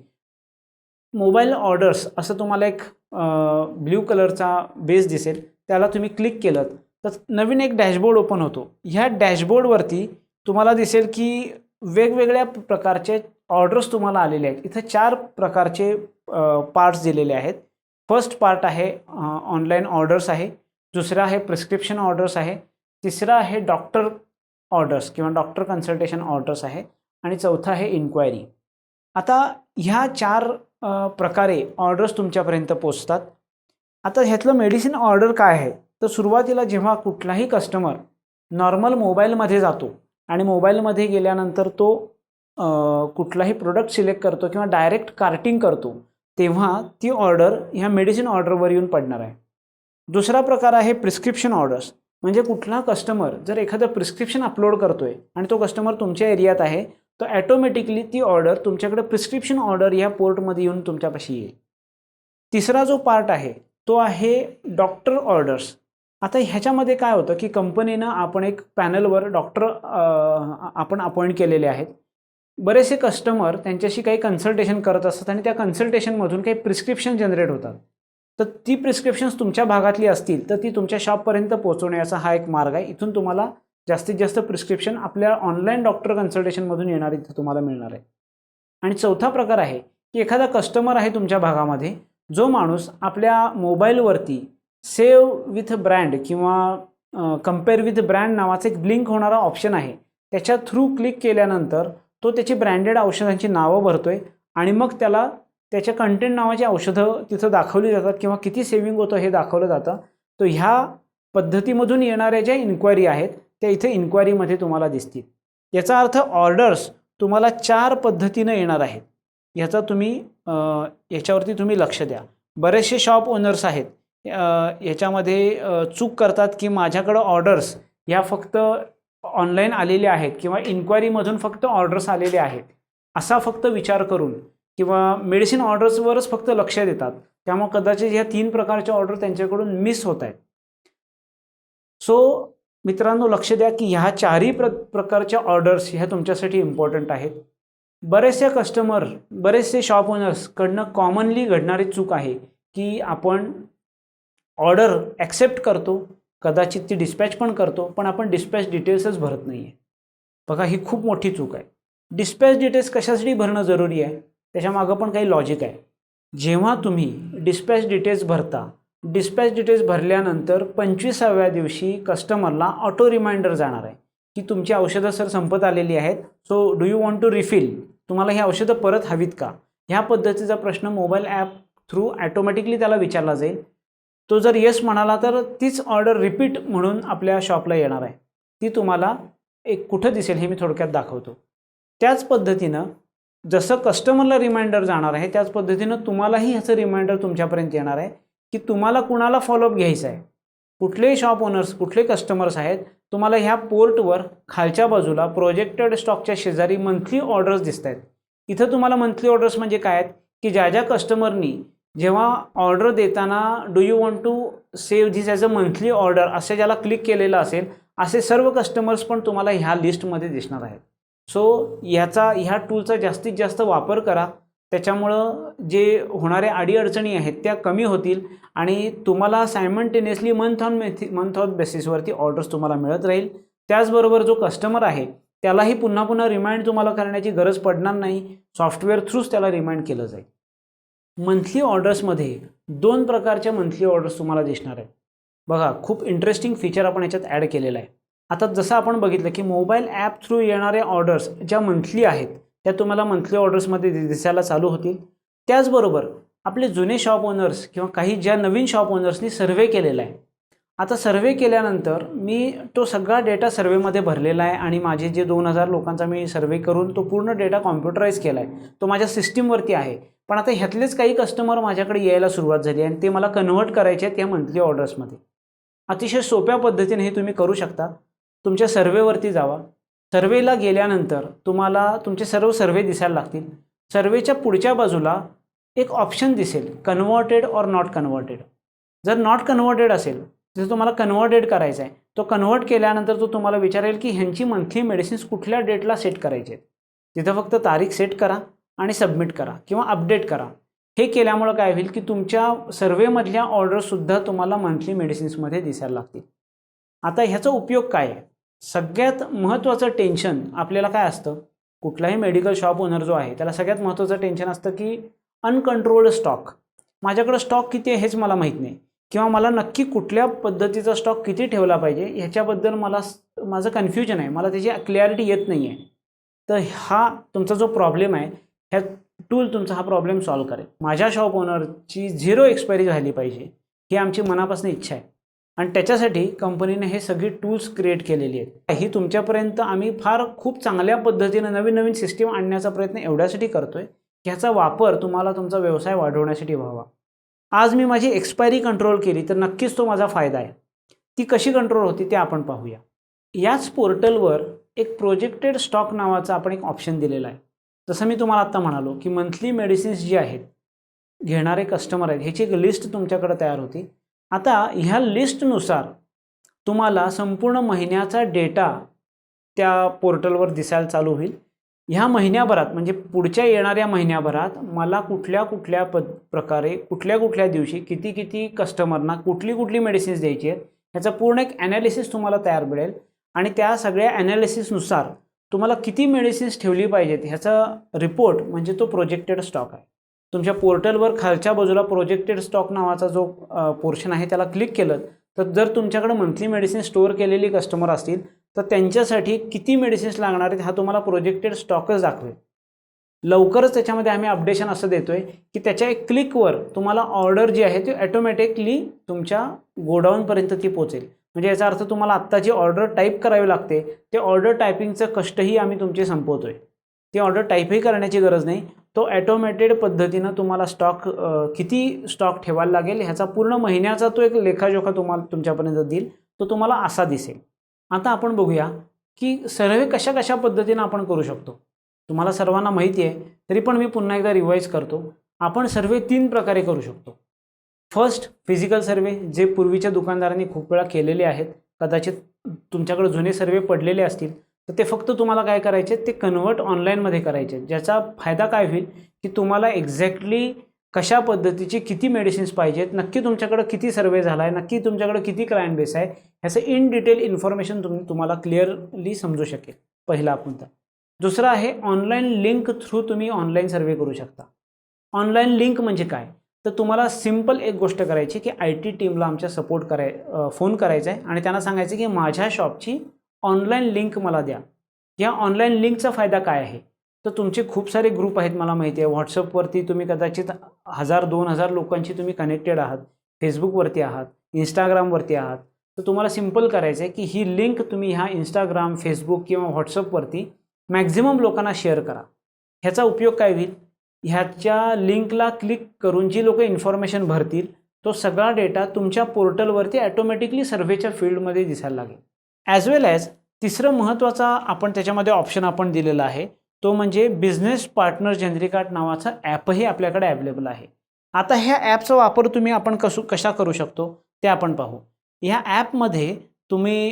A: मोबाईल ऑर्डर्स असं तुम्हाला एक ब्ल्यू कलरचा बेस दिसेल, त्याला तुम्ही क्लिक केलं तर नवीन एक डॅशबोर्ड ओपन होतो. ह्या डॅशबोर्डवरती तुम्हाला दिसेल की वेगवेगळ्या प्रकारचे ऑर्डर्स तुम्हाला आलेले आहेत. इथं 4 प्रकारचे पार्ट्स दिलेले आहेत. फर्स्ट पार्ट आहे ऑनलाईन ऑर्डर्स आहे, दुसरा आहे प्रिस्क्रिप्शन ऑर्डर्स आहे, तिसरा आहे डॉक्टर ऑर्डर्स किंवा डॉक्टर कन्सल्टेशन ऑर्डर्स आहे आणि चौथा आहे इन्क्वायरी. आता ह्या 4 प्रकारे ऑर्डर्स तुमच्यापर्यंत पोचतात. आता ह्यातलं मेडिसिन ऑर्डर काय आहे, तर सुरुवातीला जेव्हा कुठलाही कस्टमर नॉर्मल मोबाईलमध्ये जातो आणि मोबाईलमध्ये गेल्यानंतर तो कुठलाही प्रोडक्ट सिलेक्ट करतो किंवा डायरेक्ट कार्टिंग करतो, तेव्हा ती ऑर्डर ह्या मेडिसिन ऑर्डरवर येऊन पडणार आहे. दुसरा प्रकार आहे प्रिस्क्रिप्शन ऑर्डर्स. म्हणजे कुठला कस्टमर जर एखादं प्रिस्क्रिप्शन अपलोड करतोय आणि तो कस्टमर तुमच्या एरियात आहे, तर ॲटोमॅटिकली ती ऑर्डर तुमच्याकडे प्रिस्क्रिप्शन ऑर्डर ह्या पोर्टमध्ये येऊन तुमच्यापाशी येईल. तिसरा जो पार्ट आहे तो आहे डॉक्टर ऑर्डर्स. आता ह्याच्यामध्ये काय होतं की कंपनीनं आपण एक पॅनलवर डॉक्टर आपण अपॉइंट केलेले आहेत. बरेचसे कस्टमर त्यांच्याशी काही कन्सल्टेशन करत असतात आणि त्या कन्सल्टेशनमधून काही प्रिस्क्रिप्शन जनरेट होतात. तर ती प्रिस्क्रिप्शन्स तुमच्या भागातली असतील तर ती तुमच्या शॉपपर्यंत पोहोचवण्याचा हा एक मार्ग आहे. इथून तुम्हाला जास्तीत जास्त प्रिस्क्रिप्शन आपल्या ऑनलाईन डॉक्टर कन्सल्टेशनमधून येणार इथं तुम्हाला मिळणार आहे. आणि चौथा प्रकार आहे की एखादा कस्टमर आहे तुमच्या भागामध्ये, जो माणूस आपल्या मोबाईलवरती सेव्ह विथ ब्रँड किंवा कम्पेअर विथ ब्रँड नावाचा एक ब्लिंक होणारा ऑप्शन आहे, त्याच्या थ्रू क्लिक केल्यानंतर तो त्याची ब्रँडेड औषधांची नावं भरतोय आणि मग त्याला त्याच्या कंटेंट नावाची औषधं तिथं दाखवली जातात किंवा किती सेविंग होतं हे दाखवलं जातं. तर ह्या पद्धतीमधून येणाऱ्या ज्या इन्क्वायरी आहेत त्या इथे इन्क्वायरीमध्ये तुम्हाला दिसतील. याचा अर्थ ऑर्डर्स तुम्हाला 4 पद्धतीनं येणार आहेत. याच्यावरती तुम्ही लक्ष द्या. बरेचसे शॉप ओनर्स आहेत याच्यामध्ये चूक करतात की माझ्याकडं ऑर्डर्स ह्या फक्त ऑनलाईन आलेल्या आहेत किंवा इन्क्वायरीमधून फक्त ऑर्डर्स आलेले आहेत असा फक्त विचार करून किंवा मेडिसिन ऑर्डर्सवरच फक्त लक्ष देतात. त्यामुळे कदाचित ह्या 3 प्रकारच्या ऑर्डर त्यांच्याकडून मिस होत आहेत. सो मित्रांनो, लक्ष द्या की ह्या 4ही प्रकारच्या ऑर्डर्स ह्या तुमच्यासाठी इम्पॉर्टंट आहेत. बरेचसे शॉप ओनर्सकडनं कॉमनली घडणारी चूक आहे की आपण ऑर्डर ॲक्सेप्ट करतो, कदाचित ती डिस्पॅच पण करतो, पण आपण डिस्पॅच डिटेल्सच भरत नाही आहे. बघा, ही खूप मोठी चूक आहे. डिस्पॅच डिटेल्स कशासाठी भरणं जरुरी आहे, त्याच्यामागं पण काही लॉजिक आहे. जेव्हा तुम्ही डिस्पॅच डिटेल्स भरता, डिस्पॅच डिटेल्स भरल्यानंतर 25व्या दिवशी कस्टमरला ऑटो रिमाइंडर जाणार आहे की तुमची औषधं सर संपत आलेली आहेत, so do you want to refill, तुम्हाला ही औषधं परत हवीत का, ह्या पद्धतीचा प्रश्न मोबाईल ॲप थ्रू ॲटोमॅटिकली त्याला विचारला जाईल. तो जर येस म्हणाला तर तीच ऑर्डर रिपीट म्हणून आपल्या शॉपला येणार आहे. ती तुम्हाला एक कुठं दिसेल हे मी थोडक्यात दाखवतो. त्याच पद्धतीनं जसं कस्टमरला रिमाइंडर जाणार आहे त्याच पद्धतीनं तुम्हालाही ह्याचं रिमाइंडर तुमच्यापर्यंत येणार आहे की तुम्हाला कुणाला फॉलोअप घ्यायचा आहे. कुठलेही शॉप ओनर्स, कुठले कस्टमर्स आहेत, तुम्हाला ह्या पोर्टवर खालच्या बाजूला प्रोजेक्टेड स्टॉकच्या शेजारी मंथली ऑर्डर्स दिसत आहेत. इथं तुम्हाला मंथली ऑर्डर्स म्हणजे काय आहेत की ज्या कस्टमरनी जेव्हा ऑर्डर देताना do you want to save this as a monthly order असे ज्याला क्लिक केलेलं असेल असे सर्व कस्टमर्स पण तुम्हाला ह्या लिस्टमध्ये दिसणार आहेत. सो ह्या टूलचा जास्तीत जास्त वापर करा. त्याच्यामुळं जे होणाऱ्या अडीअडचणी आहेत त्या कमी होतील आणि तुम्हाला सायमल्टेनियसली मंथ ऑन बेसिसवरती ऑर्डर्स तुम्हाला मिळत राहील. त्याचबरोबर जो कस्टमर आहे त्यालाही पुन्हा पुन्हा रिमाइंड तुम्हाला करण्याची गरज पडणार नाही. सॉफ्टवेअर थ्रूच त्याला रिमाइंड केलं जाईल. मंथली ऑर्डर्समध्ये 2 प्रकारच्या मंथली ऑर्डर्स तुम्हाला दिसणार आहेत. बघा, खूप इंटरेस्टिंग फीचर आपण याच्यात ॲड केलेलं आहे. आता जसं आपण बघितलं की मोबाईल ॲप थ्रू येणाऱ्या ऑर्डर्स ज्या मंथली आहेत त्या तुम्हाला मंथली ऑर्डर्समध्ये दिसायला चालू होतील. त्याचबरोबर आपले जुने शॉप ओनर्स किंवा काही ज्या नवीन शॉप ओनर्सनी सर्व्हे केलेला आहे, आता सर्वे केल्यानंतर मी तो सगळा डेटा सर्वेमध्ये भरलेला आहे आणि माझे जे 2000 लोकांचा मी सर्वे करून तो पूर्ण डेटा कॉम्प्युटराईज केला आहे, तो माझ्या सिस्टीमवरती आहे. पण आता ह्यातलेच काही कस्टमर माझ्याकडे यायला सुरुवात झाली आणि ते मला कन्व्हर्ट करायचे आहेत या मंथली ऑर्डर्समध्ये. अतिशय सोप्या पद्धतीने हे तुम्ही करू शकता. तुमच्या सर्वेवरती जावा. सर्वेला गेल्यानंतर तुम्हाला तुमचे सर्व सर्वे दिसायला लागतील. सर्वेच्या पुढच्या बाजूला एक ऑप्शन दिसेल, कन्व्हर्टेड ऑर नॉट कन्व्हर्टेड. जर नॉट कन्व्हर्टेड असेल तर तुम्हाला कन्व्हर्टेड करायचा आहे. तो कन्व्हर्ट केल्यानंतर तो तुम्हाला विचारेल की ह्यांची मंथली मेडिसिन्स कुठल्या डेटला सेट करायचे आहेत. तिथं फक्त तारीख सेट करा आणि सबमिट करा किंवा अपडेट करा. हे केल्यामुळं काय होईल की तुमच्या सर्वेमधल्या ऑर्डरसुद्धा तुम्हाला मंथली मेडिसिन्समध्ये दिसायला लागतील. आता ह्याचा उपयोग काय आहे? सगळ्यात महत्त्वाचं टेन्शन आपल्याला काय असतं, कुठलाही मेडिकल शॉप ओनर जो आहे त्याला सगळ्यात महत्त्वाचं टेन्शन असतं की अनकंट्रोल्ड स्टॉक. माझ्याकडं स्टॉक किती आहे हेच मला माहीत नाही, किंवा मला नक्की कुठल्या पद्धतीचा स्टॉक किती ठेवला पाहिजे ह्याच्याबद्दल माझं कन्फ्युजन आहे, मला त्याची क्लॅरिटी येत नाही आहे. तर हा तुमचा जो प्रॉब्लेम आहे, ह्या टूल तुमचा हा प्रॉब्लेम सॉल्व्ह करेल. माझ्या शॉप ओनरची 0 एक्सपायरी झाली पाहिजे ही आमची मनापासून इच्छा आहे आणि त्याच्यासाठी कंपनीने हे सगळी टूल्स क्रिएट केलेली आहेत. ही तुमच्यापर्यंत आम्ही खूप चांगल्या पद्धतीनं नवीन सिस्टीम आणण्याचा प्रयत्न एवढ्यासाठी करतोय की ह्याचा वापर तुम्हाला तुमचा व्यवसाय वाढवण्यासाठी व्हावा. आज मी माझी एक्सपायरी कंट्रोल केली तर नक्कीच तो माझा फायदा आहे. ती कशी कंट्रोल होती ते आपण पाहूया. याच पोर्टलवर एक प्रोजेक्टेड स्टॉक नावाचा आपण एक ऑप्शन दिलेला आहे. जसं मी तुम्हाला आत्ता म्हणालो की मंथली मेडिसिन्स जी आहेत घेणारे कस्टमर आहेत ह्याची एक लिस्ट तुमच्याकडे तयार होती. आता ह्या लिस्टनुसार तुम्हाला संपूर्ण महिन्याचा डेटा त्या पोर्टलवर दिसायला चालू होईल. ह्या महिन्याभरात म्हणजे पुढच्या येणाऱ्या महिन्याभरात मला कुठल्या प्रकारे कुठल्या दिवशी किती कस्टमरना कुठली मेडिसिन्स द्यायची आहेत ह्याचा पूर्ण एक ॲनालिसिस तुम्हाला तयार मिळेल आणि त्या सगळ्या ॲनालिसिसनुसार तुम्हाला किती मेडिसिन्स ठेवली पाहिजेत ह्याचा रिपोर्ट म्हणजे तो प्रोजेक्टेड स्टॉक आहे. तुमच्या पोर्टलवर खालच्या बाजूला प्रोजेक्टेड स्टॉक नावाचा जो पोर्शन आहे त्याला क्लिक केलं तर जर तुमच्याकडे मंथली मेडिसिन स्टोअर केलेली कस्टमर असतील तर त्यांच्यासाठी किती मेडिसिन्स लागणार आहेत हा तुम्हाला प्रोजेक्टेड स्टॉकच दाखवेल. लवकरच त्याच्यामध्ये आम्ही अपडेशन असं देतोय की त्याच्या एक क्लिकवर तुम्हाला ऑर्डर जी आहे ती ऑटोमॅटिकली तुमच्या गोडाऊनपर्यंत ती पोहोचेल. म्हणजे याचा अर्थ तुम्हाला आत्ता जी ऑर्डर टाईप करावी लागते ते ऑर्डर टायपिंगचं कष्टही आम्ही तुमचे संपवतोय. ती ऑर्डर टाईपही करण्याची गरज नाही. तो ॲटोमॅटेड पद्धतीनं तुम्हाला किती स्टॉक ठेवायला लागेल ह्याचा पूर्ण महिन्याचा तो एक लेखाजोखा तुमच्यापर्यंत देईल. तो तुम्हाला असा दिसेल. आता आपण बघूया की सर्वे कशा पद्धतीनं आपण करू शकतो. तुम्हाला सर्वांना माहिती आहे तरी पण मी पुन्हा एकदा रिवाईज करतो. आपण सर्वे 3 प्रकारे करू शकतो. फर्स्ट, फिजिकल सर्वे जे पूर्वीच्या दुकानदारांनी खूप वेळा केलेले आहेत. कदाचित तुमच्याकडे जुने सर्वे पडलेले असतील तर ते फक्त तुम्हाला काय करायचे ते कन्वर्ट ऑनलाईनमध्ये करायचे. ज्याचा फायदा काय होईल की तुम्हाला एक्झॅक्टली कशा पद्धतीची किती मेडिसिन्स पाहिजेत, नक्की तुमच्याकडे किती सर्वे झाला आहे, नक्की तुमच्याकडे किती क्लायंट बेस आहे ह्याचं इन डिटेल इन्फॉर्मेशन तुम्हाला क्लिअरली समजू शकेल. पहिला मुद्दा. दुसरा आहे ऑनलाईन लिंक थ्रू तुम्ही ऑनलाईन सर्वे करू शकता. ऑनलाईन लिंक म्हणजे काय तर तुम्हाला सिम्पल एक गोष्ट करायची की IT टीमला आमच्या फोन करायचा आहे आणि त्यांना सांगायचं की माझ्या शॉपची ऑनलाईन लिंक मला द्या. या ऑनलाईन लिंकचा फायदा काय आहे तर तुमचे खूप सारे ग्रुप आहेत मला माहिती आहे. व्हॉट्सअपवरती तुम्ही कदाचित 1000-2000 लोकांशी तुम्ही कनेक्टेड आहात. फेसबुकवरती आहात, इंस्टाग्रामवरती आहात. तर तुम्हाला सिम्पल करायचं आहे की ही लिंक तुम्ही ह्या इंस्टाग्राम, फेसबुक किंवा व्हॉट्सअपवरती मॅक्झिमम लोकांना शेअर करा. ह्याचा उपयोग काय होईल, ह्याच्या लिंकला क्लिक करून जी लोक इन्फॉर्मेशन भरतील तो सगळा डेटा तुमच्या पोर्टलवरती ॲटोमॅटिकली सर्व्हेच्या फील्डमध्ये दिसायला लागेल. ॲज वेल ॲज तिसरं महत्त्वाचा आपण त्याच्यामध्ये ऑप्शन आपण दिलेला आहे तो म्हणजे बिझनेस पार्टनर जनरिकार्ट नावाचा ॲपही आपल्याकडे अवेलेबल आहे. आता ह्या ॲपचा वापर आपण कशा करू शकतो ते आपण पाहू. ह्या ॲपमध्ये तुम्ही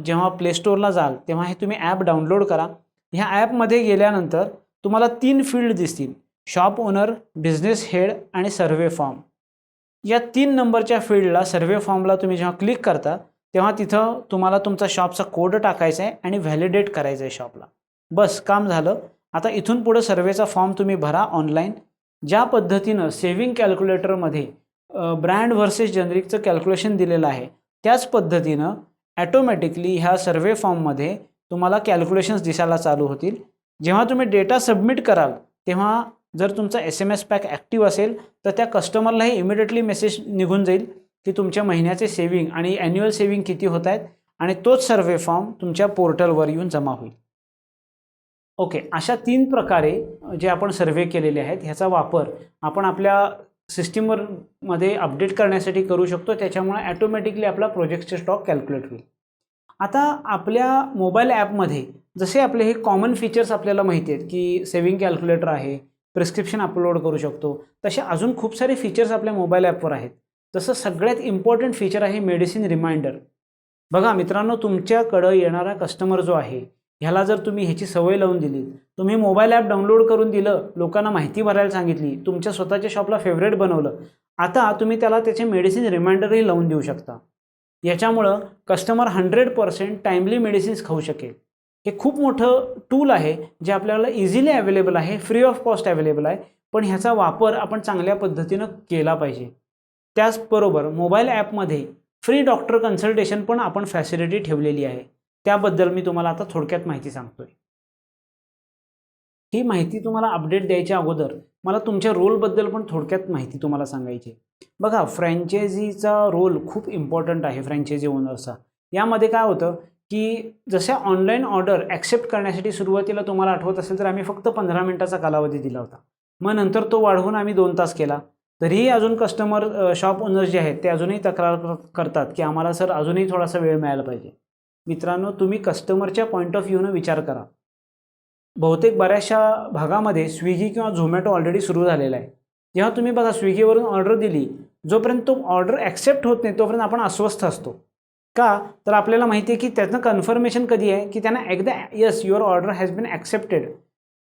A: जेव्हा प्ले स्टोअरला जाल तेव्हा हे तुम्ही ॲप डाउनलोड करा. ह्या ॲपमध्ये गेल्यानंतर तुम्हाला 3 फील्ड दिसतील, शॉप ओनर, बिझनेस हेड आणि सर्वे फॉर्म. या 3 नंबरच्या फील्डला सर्वे फॉर्मला तुम्ही जेव्हा क्लिक करता तेव्हा तिथं तुम्हाला तुमचा शॉपचा कोड टाकायचा आहे आणि व्हॅलिडेट करायचं आहे शॉपला. बस काम झालं. आता इथून पुढे सर्वेचा फॉर्म तुम्ही भरा ऑनलाईन. ज्या पद्धतीनं सेव्हिंग कॅल्क्युलेटरमध्ये ब्रँड व्हर्सेस जनरिकचं कॅल्क्युलेशन दिलेलं आहे त्याच पद्धतीनं ॲटोमॅटिकली ह्या सर्वे फॉर्ममध्ये तुम्हाला कॅल्क्युलेशन्स दिसायला चालू होतील. जेव्हा तुम्ही डेटा सबमिट कराल तेव्हा जर तुमचा SMS पॅक ॲक्टिव्ह असेल तर त्या कस्टमरलाही इमिडिएटली मेसेज निघून जाईल की तुमच्या महिन्याचे सेव्हिंग आणि ॲन्युअल सेव्हिंग किती होत आहेत आणि तोच सर्वे फॉर्म तुमच्या पोर्टलवर येऊन जमा होईल. ओके, अशा 3 प्रकारे जे आपण सर्वे केलेले आहेत ह्याचा वापर आपण आपल्या सिस्टीममध्ये अपडेट करण्यासाठी करू शकतो. त्याच्यामुळे ॲटोमॅटिकली आपला प्रोजेक्टचे स्टॉक कॅल्क्युलेट होईल. आता आपल्या मोबाईल ॲपमध्ये जसे आपले हे कॉमन फीचर्स आपल्याला माहिती आहेत की सेव्हिंग कॅल्क्युलेटर आहे, प्रिस्क्रिप्शन अपलोड करू शकतो, तसे अजून खूप सारे फीचर्स आपल्या मोबाईल ॲपवर आहेत. तसं सगळ्यात इम्पॉर्टंट फीचर आहे मेडिसिन रिमाइंडर. बघा मित्रांनो, तुमच्याकडं येणारा कस्टमर जो आहे ह्याला जर तुम्ही ह्याची सवय लावून दिली, तुम्ही मोबाईल ॲप डाउनलोड करून दिलं, लोकांना माहिती भरायला सांगितली, तुमच्या स्वतःच्या शॉपला फेवरेट बनवलं, आता तुम्ही त्याला त्याचे मेडिसिन रिमाइंडरही लावून देऊ शकता. याच्यामुळं कस्टमर 100% टाईमली मेडिसिन्स खाऊ शकेल. हे खूप मोठं टूल आहे जे आपल्याला इझिली अवेलेबल आहे, फ्री ऑफ कॉस्ट अवेलेबल आहे, पण ह्याचा वापर आपण चांगल्या पद्धतीनं केला पाहिजे. त्याचबरोबर मोबाईल ॲपमध्ये फ्री डॉक्टर कन्सल्टेशन पण आपण फॅसिलिटी ठेवलेली आहे. त्याबद्दल मी तुम्हाला आता थोडक्यात माहिती सांगतोय. ही माहिती तुम्हाला अपडेट द्यायच्या अगोदर मला तुमच्या रोलबद्दल पण थोडक्यात माहिती तुम्हाला सांगायची. बघा, फ्रँचायझीचा रोल खूप इम्पॉर्टंट आहे फ्रँचायझी ओनरचा. यामध्ये काय होतं की जसे ऑनलाईन ऑर्डर ॲक्सेप्ट करण्यासाठी सुरुवातीला तुम्हाला आठवत असेल तर आम्ही फक्त 15 मिनिटाचा कालावधी दिला होता. मग नंतर तो वाढवून आम्ही 2 तास केला. तरीही अजून कस्टमर शॉप ओनर्स जे आहेत ते अजूनही तक्रार करतात की आम्हाला सर अजूनही थोडासा वेळ मिळायला पाहिजे. मित्रांनो, तुम्ही कस्टमरच्या पॉईंट ऑफ व्ह्यूनं विचार करा. बहुतेक बऱ्याचशा भागामध्ये स्विगी किंवा झोमॅटो ऑलरेडी सुरू झालेला आहे. जेव्हा तुम्ही बघा स्विगीवरून ऑर्डर दिली, जोपर्यंत तो ऑर्डर ॲक्सेप्ट होत नाही तोपर्यंत आपण अस्वस्थ असतो. का? तर आपल्याला माहिती आहे की त्याचं कन्फर्मेशन कधी आहे की त्यांना एकदा yes your order has been accepted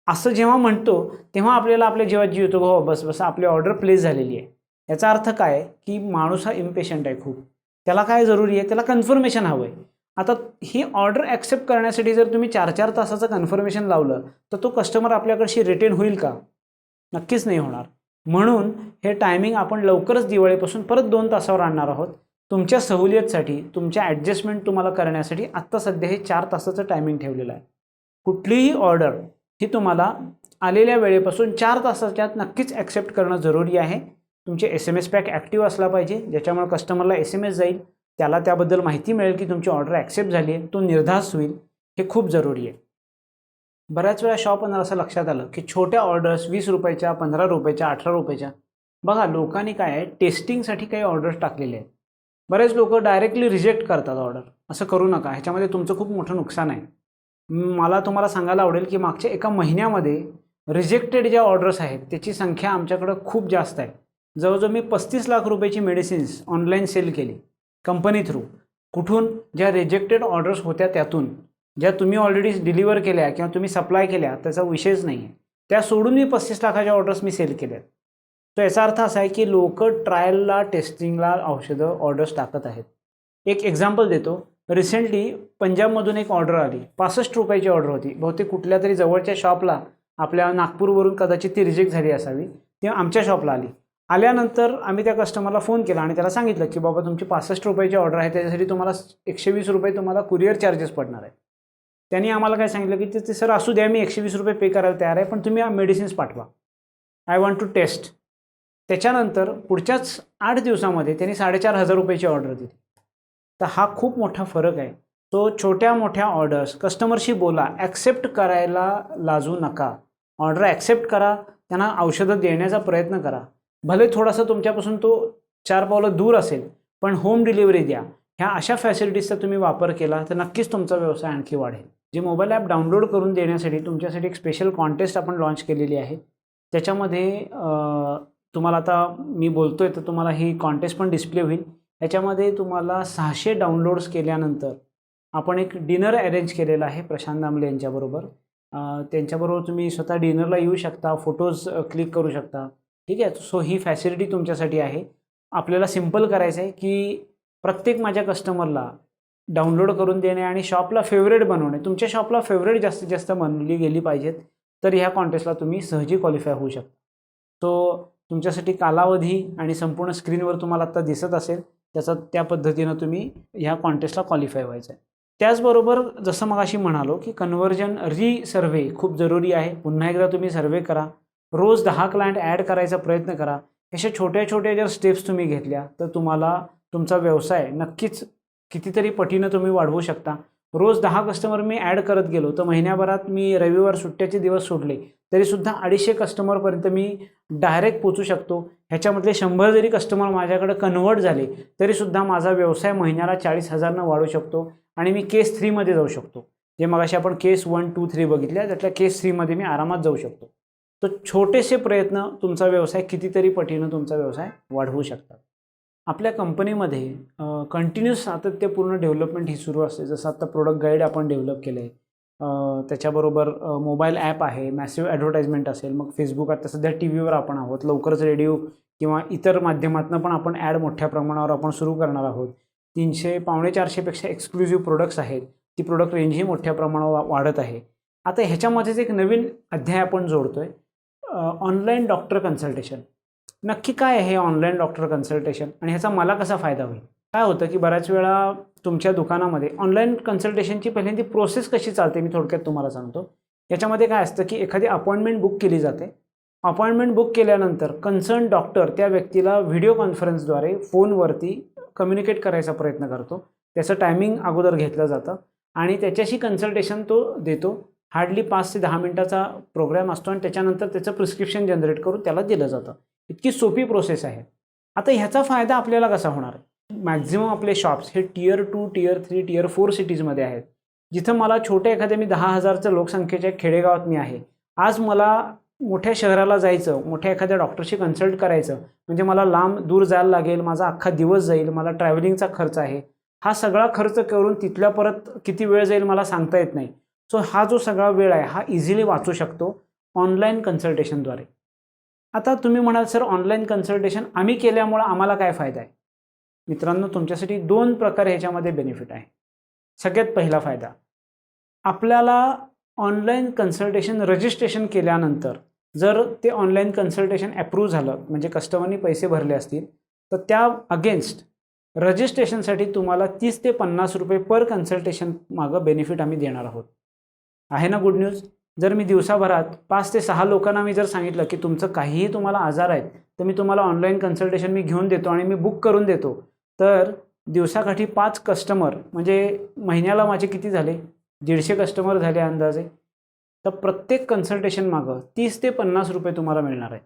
A: असं जेव्हा म्हणतो तेव्हा आपल्याला आपल्या जीवात जीव येतो, हो बस बस आपली ऑर्डर प्लेस झालेली आहे. याचा अर्थ काय की माणूस हा इम्पेशंट आहे खूप. त्याला काय जरुरी आहे, त्याला कन्फर्मेशन हवं आहे. आता ही ऑर्डर ॲक्सेप्ट करण्यासाठी जर तुम्ही 4-4 तासाचं कन्फर्मेशन लावलं तर तो कस्टमर आपल्याकडशी रिटेन होईल का? नक्कीच नाही होणार. म्हणून हे टायमिंग आपण लवकरच दिवाळीपासून परत 2 तासावर आणणार आहोत. तुमच्या सहूलियतसाठी, तुमच्या ॲडजस्टमेंट तुम्हाला करण्यासाठी आत्ता सध्या हे 4 तासाचं टायमिंग ठेवलेलं आहे. कुठलीही ऑर्डर ही तुम्हाला आलेल्या वेळेपासून 4 तासाच्या आत नक्कीच ॲक्सेप्ट करणं जरुरी आहे. तुमचे SMS पॅक ॲक्टिव्ह असला पाहिजे, ज्याच्यामुळे कस्टमरला SMS जाईल, त्याला त्याबद्दल माहिती मिळेल की तुमची ऑर्डर ॲक्सेप्ट झाली आहे, तो निर्धास्त होईल. हे खूप जरुरी आहे. बऱ्याच वेळा शॉप ओनर असं लक्षात आलं की छोट्या ऑर्डर्स ₹20, ₹15, ₹18, बघा लोकांनी काय आहे टेस्टिंगसाठी काही ऑर्डर्स टाकलेले आहेत. बरेच लोक डायरेक्टली रिजेक्ट करतात ऑर्डर. असं करू नका, ह्याच्यामध्ये तुमचं खूप मोठं नुकसान आहे. मला तुम्हाला सांगायला आवडेल की मागच्या एका महिन्यामध्ये रिजेक्टेड ज्या ऑर्डर्स आहेत त्याची संख्या आमच्याकडं खूप जास्त आहे. जवळजवळ मी 35 लाख रुपयाची मेडिसिन्स ऑनलाईन सेल केली कंपनी थ्रू. कुठून? ज्या रिजेक्टेड ऑर्डर्स होत्या त्यातून, ज्या तुम्ही ऑलरेडी डिलिव्हर केल्या किंवा तुम्ही सप्लाय केल्या त्याचा विषयच नाही आहे, त्या सोडून मी 35 लाखाच्या ऑर्डर्स मी सेल केल्या. तर याचा अर्थ असा आहे की लोक ट्रायलला, टेस्टिंगला औषधं ऑर्डर्स टाकत आहेत. एक एक्झाम्पल देतो. रिसेंटली पंजाबमधून एक ऑर्डर आली, ₹65ची ऑर्डर होती. बहुतेक कुठल्या तरी जवळच्या शॉपला, आपल्या नागपूरवरून कदाचित ती रिजेक्ट झाली असावी, ती आमच्या शॉपला आली. आल्यानंतर आम्ही त्या कस्टमरला फोन केला आणि त्याला सांगितलं की बाबा तुमची ₹65ची ऑर्डर आहे, त्याच्यासाठी तुम्हाला ₹120 तुम्हाला कुरिअर चार्जेस पडणार आहेत. त्यांनी आम्हाला काय सांगितलं की ते सर असू द्या, मी ₹120 पे करायला तयार आहे, पण तुम्ही मेडिसिन्स पाठवा, आय वॉन्ट टू टेस्ट. त्याच्यानंतर पुढच्याच 8 दिवसामध्ये त्यांनी ₹4500ची ऑर्डर दिली. तर हा खूप मोठा फरक आहे. तो छोट्या मोठ्या ऑर्डर्स कस्टमरशी बोला, ॲक्सेप्ट करायला लाजू नका. ऑर्डर ॲक्सेप्ट करा, त्यांना औषधं देण्याचा प्रयत्न करा. भले थोडासा तुमच्यापासून तो 4 पावलं दूर असेल, पण होम डिलिव्हरी द्या. ह्या अशा फॅसिलिटीजचा तुम्ही वापर केला तर नक्कीच तुमचा व्यवसाय आणखी वाढेल. जे मोबाईल ॲप डाउनलोड करून देण्यासाठी तुमच्यासाठी एक स्पेशल कॉन्टेस्ट आपण लॉन्च केलेली आहे. त्याच्यामध्ये तुम्हाला आता मी बोलतोय तर तुम्हाला ही कॉन्टेस्ट पण डिस्प्ले होईल. याच्यामध्ये तुम्हाला 600 डाउनलोड्स केल्यानंतर आपण एक डिनर अरेंज केलेला आहे प्रशांत दामले यांच्याबरोबर. त्यांच्याबरोबर तुम्ही स्वतः डिनरला येऊ शकता, फोटोज क्लिक करू शकता. ठीक आहे. सो ही फॅसिलिटी तुमच्यासाठी आहे. आपल्याला सिम्पल करायचं आहे की प्रत्येक माझ्या कस्टमरला डाउनलोड करून देणे आणि शॉपला फेवरेट बनवणे. तुमच्या शॉपला फेवरेट जास्तीत जास्त बनवली गेली पाहिजेत, तर ह्या कॉन्टेस्टला तुम्ही सहजी क्वालिफाय होऊ शकता. सो तुमच्यासाठी कालावधी आणि संपूर्ण स्क्रीनवर तुम्हाला आत्ता दिसत असेल, त्या पद्धतीनं तुम्ही ह्या कॉन्टेस्टला क्वालिफाय व्हायचं आहे. त्याचबरोबर जसं मगाशी म्हणालो की कन्व्हर्जन सर्व्हे खूप जरुरी आहे. पुन्हा एकदा तुम्ही सर्व्हे करा. रोज 10 क्लायंट ॲड करायचा प्रयत्न करा. अशा छोट्या छोट्या जर स्टेप्स तुम्ही घेतल्या तर तुम्हाला तुमचा व्यवसाय नक्कीच कितीतरी पटीनं तुम्ही वाढवू शकता. रोज 10 कस्टमर मी ॲड करत गेलो तर महिन्याभरात मी रविवार सुट्ट्याचे दिवस सोडले तरीसुद्धा 250 कस्टमरपर्यंत मी डायरेक्ट पोचू शकतो. ह्याच्यामधले 100 जरी कस्टमर माझ्याकडे कन्वर्ट झाले तरीसुद्धा माझा व्यवसाय महिन्याला 40,000 वाढू शकतो आणि मी केस 3मध्ये जाऊ शकतो. जे मगाशी आपण केस 1, 2, 3 बघितल्या त्यातल्या केस 3मध्ये मी आरामात जाऊ शकतो. तर छोटेसे प्रयत्न तुमचा व्यवसाय कितीतरी पटीनं तुमचा व्यवसाय वाढवू शकतात. आपल्या कंपनीमध्ये कंटिन्यूस सातत्यपूर्ण डेव्हलपमेंट ही सुरू असते. जसं आता प्रोडक्ट गाईड आपण डेव्हलप केलं आहे, त्याच्याबरोबर मोबाईल ॲप आहे, मॅसिव्ह ॲडव्हर्टाइजमेंट असेल, मग फेसबुक, आता सध्या टी व्हीवर आपण आहोत, लवकरच रेडिओ किंवा इतर माध्यमातून पण आपण ॲड मोठ्या प्रमाणावर आपण सुरू करणार आहोत. 300-450पेक्षा एक्सक्लुझिव्ह प्रोडक्ट्स आहेत, ती प्रोडक्ट रेंजही मोठ्या प्रमाणावर वाढत आहे. आता ह्याच्यामध्येच एक नवीन अध्याय आपण जोडतो आहे, ऑनलाईन डॉक्टर कन्सल्टेशन. नक्की काय आहे ऑनलाईन डॉक्टर कन्सल्टेशन आणि ह्याचा मला कसा फायदा होईल? काय होतं की बऱ्याच वेळा तुमच्या दुकानामध्ये ऑनलाईन कन्सल्टेशनची पहिल्यांदा प्रोसेस कशी चालते मी थोडक्यात तुम्हाला सांगतो. याच्यामध्ये काय असतं की एखादी अपॉइंटमेंट बुक केली जाते. अपॉइंटमेंट बुक केल्यानंतर कन्सर्न डॉक्टर त्या व्यक्तीला व्हिडिओ कॉन्फरन्सद्वारे फोनवरती कम्युनिकेट करायचा प्रयत्न करतो. त्याचं टायमिंग अगोदर घेतलं जातं आणि त्याच्याशी कन्सल्टेशन तो देतो. हार्डली 5 ते 10 मिनिटाचा प्रोग्राम असतो आणि त्याच्यानंतर त्याचं प्रिस्क्रिप्शन जनरेट करून त्याला दिलं जातं. इतकी सोपी प्रोसेस आहे. आता ह्याचा फायदा आपल्याला कसा होणार आहे? मॅक्झिमम आपले शॉप्स हे Tier 2, Tier 3, Tier 4 सिटीजमध्ये आहेत. जिथं मला छोट्या एखाद्या मी 10,000चं लोकसंख्येच्या खेडेगावात मी आहे. आज मला मोठ्या शहराला जायचं, मोठ्या एखाद्या डॉक्टरशी कन्सल्ट करायचं म्हणजे मला लांब दूर जायला लागेल, माझा अख्खा दिवस जाईल, मला ट्रॅव्हलिंगचा खर्च आहे. हा सगळा खर्च करून तिथल्या परत किती वेळ जाईल मला सांगता येत नाही. सो हा जो सगळा वेळ आहे हा इझिली वाचू शकतो ऑनलाईन कन्सल्टेशनद्वारे. आता तुम्ही म्हणाल सर ऑनलाईन कन्सल्टेशन आम्ही केल्यामुळं आम्हाला काय फायदा आहे? मित्रांनो, तुमच्यासाठी 2 प्रकारे ह्याच्यामध्ये बेनिफिट आहे. सगळ्यात पहिला फायदा, आपल्याला ऑनलाईन कन्सल्टेशन रजिस्ट्रेशन केल्यानंतर जर ते ऑनलाईन कन्सल्टेशन ॲप्रूव्ह झालं म्हणजे कस्टमरनी पैसे भरले असतील तर त्या अगेन्स्ट रजिस्ट्रेशनसाठी तुम्हाला 30 ते 50 रुपये पर कन्सल्टेशन मागं बेनिफिट आम्ही देणार आहोत. आहे ना गुड न्यूज? जर मी दिवसाभरात 5 ते 6 लोकांना मी जर सांगितलं की तुमचं काहीही तुम्हाला आजार आहेत तर मी तुम्हाला ऑनलाईन कन्सल्टेशन मी घेऊन देतो आणि मी बुक करून देतो, तर दिवसाकाठी 5 कस्टमर म्हणजे महिन्याला माझे किती झाले? 150 कस्टमर झाले अंदाजे. तर प्रत्येक कन्सल्टेशन मागं 30 ते 50 रुपये तुम्हाला मिळणार आहे.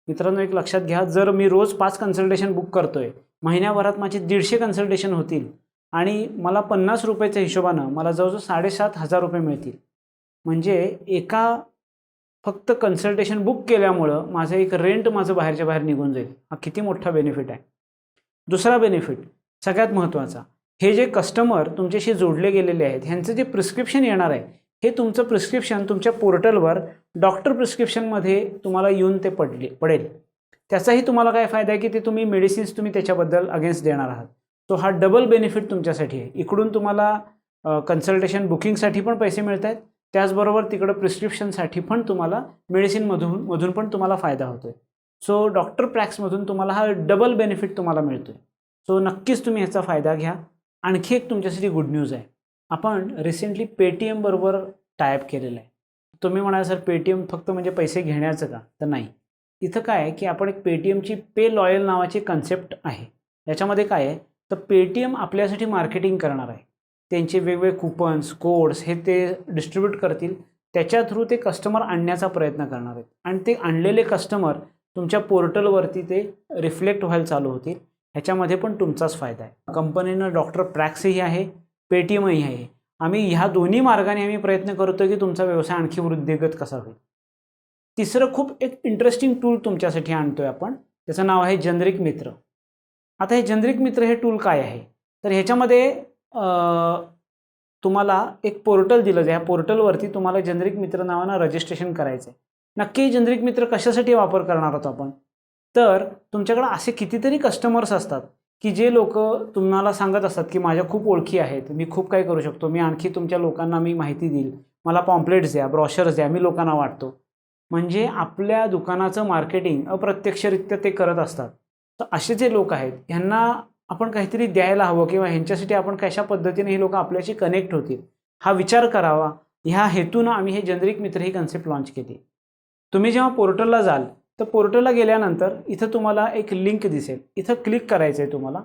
A: मित्रांनो, एक लक्षात घ्या, जर मी रोज 5 कन्सल्टेशन बुक करतोय, महिन्याभरात माझे 150 कन्सल्टेशन होतील आणि मला 50 रुपयाच्या हिशोबानं मला जवळजवळ 7,500 रुपये मिळतील. म्हणजे एका फक्त कन्सल्टेशन बुक केल्यामुळं माझं एक रेंट माझं बाहेरच्या बाहेर निघून जाईल. हा किती मोठा बेनिफिट आहे. दुसरा बेनिफिट सगळ्यात महत्त्वाचा, हे जे कस्टमर तुमच्याशी जोडले गेलेले आहेत ह्यांचं जे प्रिस्क्रिप्शन येणार आहे हे तुमचं प्रिस्क्रिप्शन तुमच्या पोर्टलवर डॉक्टर प्रिस्क्रिप्शनमध्ये तुम्हाला येऊन ते पडेल. त्याचाही तुम्हाला काय फायदा आहे की ते तुम्ही मेडिसिन्स तुम्ही त्याच्याबद्दल अगेन्स्ट देणार आहात. तो हा डबल बेनिफिट तुमच्यासाठी आहे. इकडून तुम्हाला कन्सल्टेशन बुकिंगसाठी पण पैसे मिळत आहेत, त्याचबरोबर तिकडं प्रिस्क्रिप्शनसाठी पण तुम्हाला मेडिसिनमधून पण तुम्हाला फायदा होतो आहे. सो डॉक्टर प्रॅक्समधून तुम्हाला हा डबल बेनिफिट तुम्हाला मिळतो आहे. सो नक्कीच तुम्ही ह्याचा फायदा घ्या. आणखी एक तुमच्यासाठी गुड न्यूज आहे. आपण रिसेंटली Paytm बरोबर टायअप केलेलं आहे. तुम्ही म्हणाल सर Paytm फक्त म्हणजे पैसे घेण्याचं का? तर नाही. इथं काय आहे की आपण एक Paytmची पे लॉयल नावाची कन्सेप्ट आहे. याच्यामध्ये काय आहे तर Paytm आपल्यासाठी मार्केटिंग करणार आहे. त्यांचे वेगवेगळे कुपन्स, कोड्स हे ते डिस्ट्रीब्यूट करतील. त्याच्या थ्रू ते कस्टमर आणण्याचा प्रयत्न करणार आहेत आणि ते आणलेले कस्टमर तुमच्या पोर्टलवरती ते रिफ्लेक्ट व्हायला चालू होतील. ह्याच्यामध्ये पण तुमचाच फायदा आहे. कंपनीनं डॉक्टर प्रॅक्सही आहे, Paytmही आहे. आम्ही ह्या दोन्ही मार्गाने आम्ही प्रयत्न करतो की तुमचा व्यवसाय आणखी वृद्धिंगत कसा होईल. तिसरं खूप एक इंटरेस्टिंग टूल तुमच्यासाठी आणतोय आपण, त्याचं नाव आहे जनरिक मित्र. आता हे जनरिक मित्र हे टूल काय आहे तर ह्याच्यामध्ये तुम्हाला एक पोर्टल दिलं आहे. ह्या पोर्टलवरती तुम्हाला जनरिक मित्र नावानं रजिस्ट्रेशन करायचं आहे. नक्की जनरिक मित्र कशासाठी वापर करणार आहोत आपण? तर तुमच्याकडे असे कितीतरी कस्टमर्स असतात की जे लोक तुम्हाला सांगत असतात की माझ्या खूप ओळखी आहेत, मी खूप काही करू शकतो, मी आणखी तुमच्या लोकांना मी माहिती देईल, मला पॉम्पलेट्स द्या, ब्रॉशर्स द्या, मी लोकांना वाटतो. म्हणजे आपल्या दुकानाचं मार्केटिंग अप्रत्यक्षरित्या ते करत असतात. तर असे जे लोक आहेत ह्यांना आपण काहीतरी द्यायला हवं किंवा ह्यांच्यासाठी आपण कशा पद्धतीने हे लोक आपल्याशी कनेक्ट होतील हा विचार करावा. ह्या हेतूनं आम्ही हे जनरिक मित्र ही कन्सेप्ट लॉन्च केली. तुम्ही जेव्हा पोर्टलला जाल तर पोर्टलला गेल्यानंतर इथं तुम्हाला एक लिंक दिसेल, इथं क्लिक करायचं आहे तुम्हाला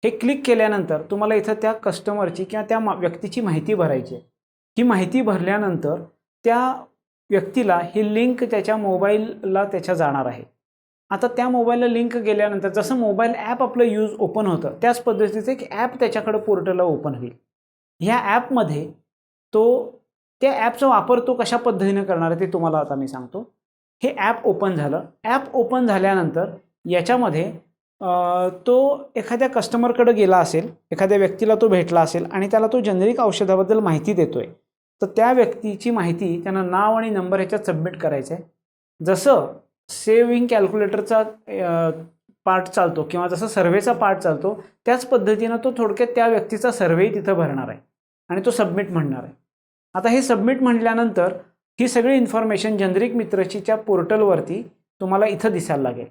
A: हे क्लिक केल्यानंतर तुम्हाला इथं त्या कस्टमरची किंवा त्या व्यक्तीची माहिती भरायची आहे. ही माहिती भरल्यानंतर त्या व्यक्तीला ही लिंक त्याच्या मोबाईलला त्याच्या जाणार आहे. आता त्या मोबाईलला लिंक गेल्यानंतर जसं मोबाईल ॲप आपलं ओपन होतं त्याच पद्धतीचं एक ॲप त्याच्याकडे पोर्टलला ओपन होईल. ह्या ॲपमध्ये त्या ॲपचा वापर तो कशा पद्धतीने करणार आहे ते तुम्हाला आता मी सांगतो. हे ॲप ओपन झालं. ॲप ओपन झाल्यानंतर याच्यामध्ये तो एखाद्या कस्टमरकडे गेला असेल, एखाद्या व्यक्तीला तो भेटला असेल आणि त्याला तो जेनेरिक औषधाबद्दल माहिती देतोय, तर त्या व्यक्तीची माहिती त्यानं नाव आणि नंबर ह्याच्यात सबमिट करायचं आहे. जसं सेविंग कॅल्क्युलेटरचा पार्ट चालतो किंवा जसं सर्व्हेचा पार्ट चालतो त्याच पद्धतीनं तो थोडक्यात त्या व्यक्तीचा सर्व्हेही तिथं भरणार आहे आणि तो सबमिट म्हणणार आहे. आता हे सबमिट म्हटल्यानंतर ही सगळी इन्फॉर्मेशन जेनेरिक मित्रशीच्या पोर्टलवरती तुम्हाला इथं दिसायला लागेल.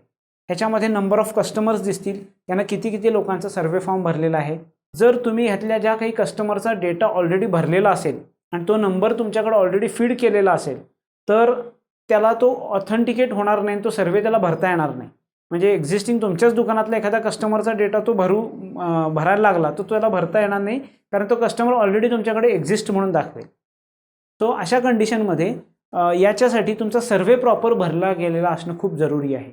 A: ह्याच्यामध्ये नंबर ऑफ कस्टमर्स दिसतील, त्यानं किती लोकांचा सर्व्हे फॉर्म भरलेला आहे. जर तुम्ही ह्यातल्या ज्या काही कस्टमरचा डेटा ऑलरेडी भरलेला असेल आणि तो नंबर तुमच्याकडे ऑलरेडी फीड केलेला असेल तर त्याला तो ऑथेंटिकेट होणार नाही, तो सर्व्हे त्याला भरता येणार नाही. म्हणजे एक्झिस्टिंग तुमच्याच दुकानातला एखादा कस्टमरचा डेटा तो भरायला लागला तर त्याला भरता येणार नाही, कारण तो कस्टमर ऑलरेडी तुमच्याकडे एक्झिस्ट म्हणून दाखवेल. सो अशा कंडिशनमध्ये याच्यासाठी तुमचा सर्व्हे प्रॉपर भरला गेलेला असणं खूप जरुरी आहे.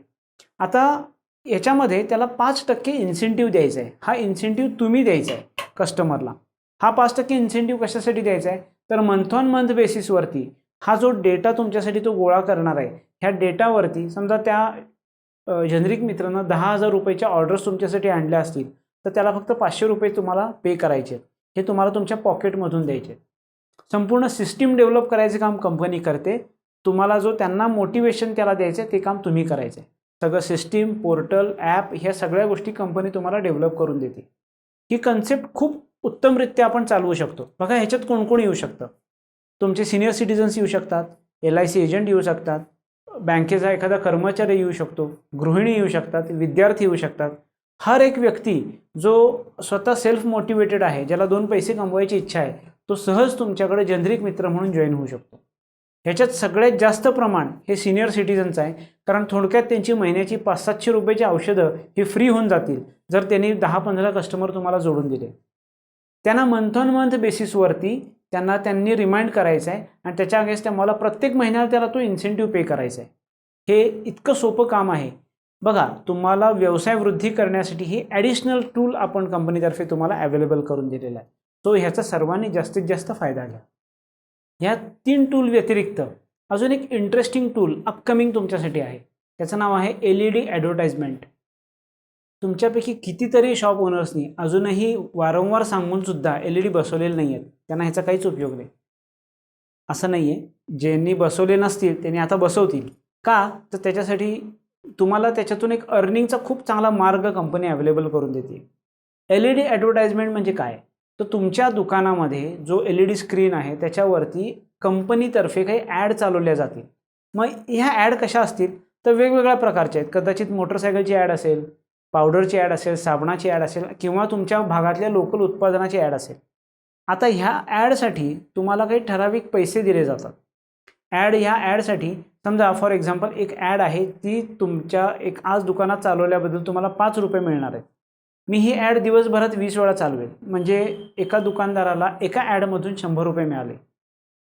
A: आता याच्यामध्ये त्याला 5% इन्सेंटिव्ह द्यायचा आहे. हा इन्सेंटिव्ह तुम्ही द्यायचा आहे कस्टमरला. हा 5% इन्सेंटिव्ह कशासाठी द्यायचा आहे तर मंथ ऑन मंथ बेसिसवरती हा जो डेटा तुमच्यासाठी तो गोळा करणार आहे, ह्या डेटावरती समजा त्या जेनेरिक मित्रांनं 10,000 रुपयाच्या ऑर्डर्स तुमच्यासाठी आणल्या असतील तर त्याला फक्त 500 रुपये तुम्हाला पे करायचे आहेत. हे तुम्हाला तुमच्या पॉकेटमधून द्यायचे आहेत. संपूर्ण सिस्टीम डेव्हलप करायचे काम कंपनी करते. तुम्हाला जो त्यांना मोटिवेशन त्याला द्यायचं आहे ते काम तुम्ही करायचं आहे. सगळं सिस्टीम, पोर्टल, ॲप ह्या सगळ्या गोष्टी कंपनी तुम्हाला डेव्हलप करून देते. ही कन्सेप्ट खूप उत्तमरित्या आपण चालवू शकतो. बघा ह्याच्यात कोण कोण येऊ शकतं. तुमचे सिनियर सिटीजन्स येऊ शकतात, LIC एजंट येऊ शकतात, बँकेचा एखादा कर्मचारी येऊ शकतो, गृहिणी येऊ शकतात, विद्यार्थी येऊ शकतात. हर एक व्यक्ती जो स्वतः सेल्फ मोटिवेटेड आहे, ज्याला 2 पैसे कमवायची इच्छा आहे, तो सहज तुमच्याकडे जेनेरिक मित्र म्हणून जॉईन होऊ शकतो. ह्याच्यात सगळ्यात जास्त प्रमाण हे सिनियर सिटीजनचं आहे, कारण थोडक्यात त्यांची महिन्याची 500-700 रुपयाची औषधं ही फ्री होऊन जातील जर त्यांनी 10-15 कस्टमर तुम्हाला जोडून दिले. त्यांना मंथ ऑन मंथ बेसिसवरती त्यांनी रिमाइंड करायचं आहे आणि त्याच्या अगेन्स्ट मला प्रत्येक महिन्याला त्याला तो इन्सेंटिव्ह पे करायचा आहे. हे इतकं सोपं काम आहे. बघा, तुम्हाला व्यवसाय वृद्धी करण्यासाठी ही ॲडिशनल टूल आपण कंपनीतर्फे तुम्हाला अवेलेबल करून दिलेला आहे. तो ह्याचा सर्वांनी जास्तीत जास्त फायदा घ्या. ह्या 3 टूल व्यतिरिक्त अजून एक इंटरेस्टिंग टूल अपकमिंग तुमच्यासाठी आहे. त्याचं नाव आहे LED ॲडव्हर्टाइजमेंट. तुमच्यापैकी कितीतरी शॉप ओनर्सनी अजूनही वारंवार सांगूनसुद्धा LED बसवलेले नाही आहेत. त्यांना ह्याचा काहीच उपयोग नाही. असं नाही आहे, ज्यांनी बसवले नसतील त्यांनी आता बसवतील. का तर त्याच्यासाठी तुम्हाला त्याच्यातून एक अर्निंगचा खूप चांगला मार्ग कंपनी अवेलेबल करून देते. LED ॲडव्हर्टाइजमेंट म्हणजे काय तर तुमच्या दुकानामध्ये जो LED स्क्रीन आहे त्याच्यावरती कंपनीतर्फे काही ॲड चालवल्या जातील. मग ह्या ॲड कशा असतील तर वेगवेगळ्या प्रकारच्या आहेत. कदाचित मोटरसायकलची ॲड असेल, पावडरची ॲड असेल, साबणाची ॲड असेल किंवा तुमच्या भागातल्या लोकल उत्पादनाची ॲड असेल. आता ह्या ॲडसाठी तुम्हाला काही ठराविक पैसे दिले जातात. ह्या ॲडसाठी समजा फॉर एक्झाम्पल एक ॲड आहे, ती तुमच्या आज दुकानात चालवल्याबद्दल तुम्हाला 5 रुपये मिळणार आहेत. मी ही ॲड दिवसभरात 20 वेळा चालवेल म्हणजे एका दुकानदाराला एका ॲडमधून 100 रुपये मिळाले.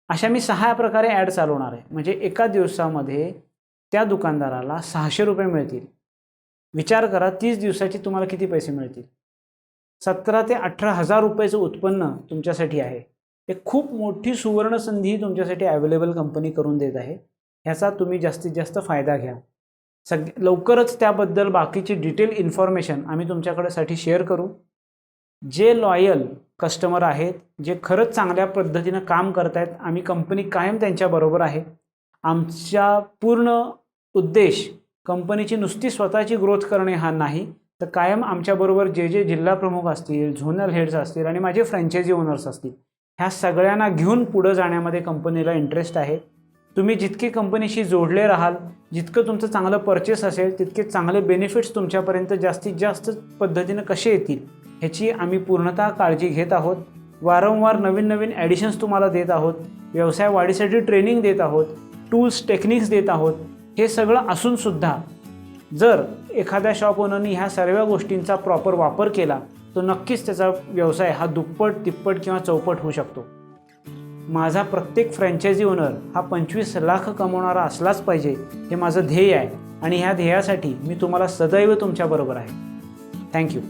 A: अशा मी 6 प्रकारे ॲड चालवणार आहे म्हणजे एका दिवसामध्ये त्या दुकानदाराला 600 रुपये मिळतील. विचार करा 30 दिवसाची तुम्हाला किती पैसे मिळतील. 17,000 ते 18,000 रुपयाचं उत्पन्न तुमच्यासाठी आहे. एक खूप मोठी सुवर्ण संधी तुमच्यासाठी अवेलेबल कंपनी करून देत आहे. ह्याचा तुम्ही जास्तीत जास्त फायदा घ्या. लवकरच त्याबद्दल बाकीची डिटेल इन्फॉर्मेशन आम्ही तुमच्याकडे शेअर करू. जे लॉयल कस्टमर आहेत, जे खरंच चांगल्या पद्धतीनं काम करत आहेत, आम्ही कंपनी कायम त्यांच्याबरोबर आहे. आमचा पूर्ण उद्देश कंपनीची नुसती स्वतःची ग्रोथ करणे हा नाही, तर कायम आमच्याबरोबर जे जिल्हा प्रमुख असतील, झोनल हेड्स असतील आणि माझे फ्रँचायझी ओनर्स असतील, ह्या सगळ्यांना घेऊन पुढं जाण्यामध्ये कंपनीला इंटरेस्ट आहे. तुम्ही जितके कंपनीशी जोडले राहाल, जितकं तुमचं चांगलं परचेस असेल, तितके चांगले बेनिफिट्स तुमच्यापर्यंत जास्तीत जास्त पद्धतीनं कसे येतील ह्याची आम्ही पूर्णतः काळजी घेत आहोत. वारंवार नवीन ॲडिशन्स तुम्हाला देत आहोत. व्यवसाय वाढीसाठी ट्रेनिंग देत आहोत. टूल्स, टेक्निक्स देत आहोत. हे सगळं असूनसुद्धा जर एखाद्या शॉप ओनरनी ह्या सर्व गोष्टींचा प्रॉपर वापर केला तो नक्कीच त्याचा व्यवसाय हा दुप्पट, तिप्पट किंवा चौपट होऊ शकतो. माझा प्रत्येक फ्रँचायझी ओनर हा 25 लाख कमवणारा असलाच पाहिजे, हे माझं ध्येय आहे आणि ह्या ध्येयासाठी मी तुम्हाला सदैव तुमच्याबरोबर आहे. थँक्यू.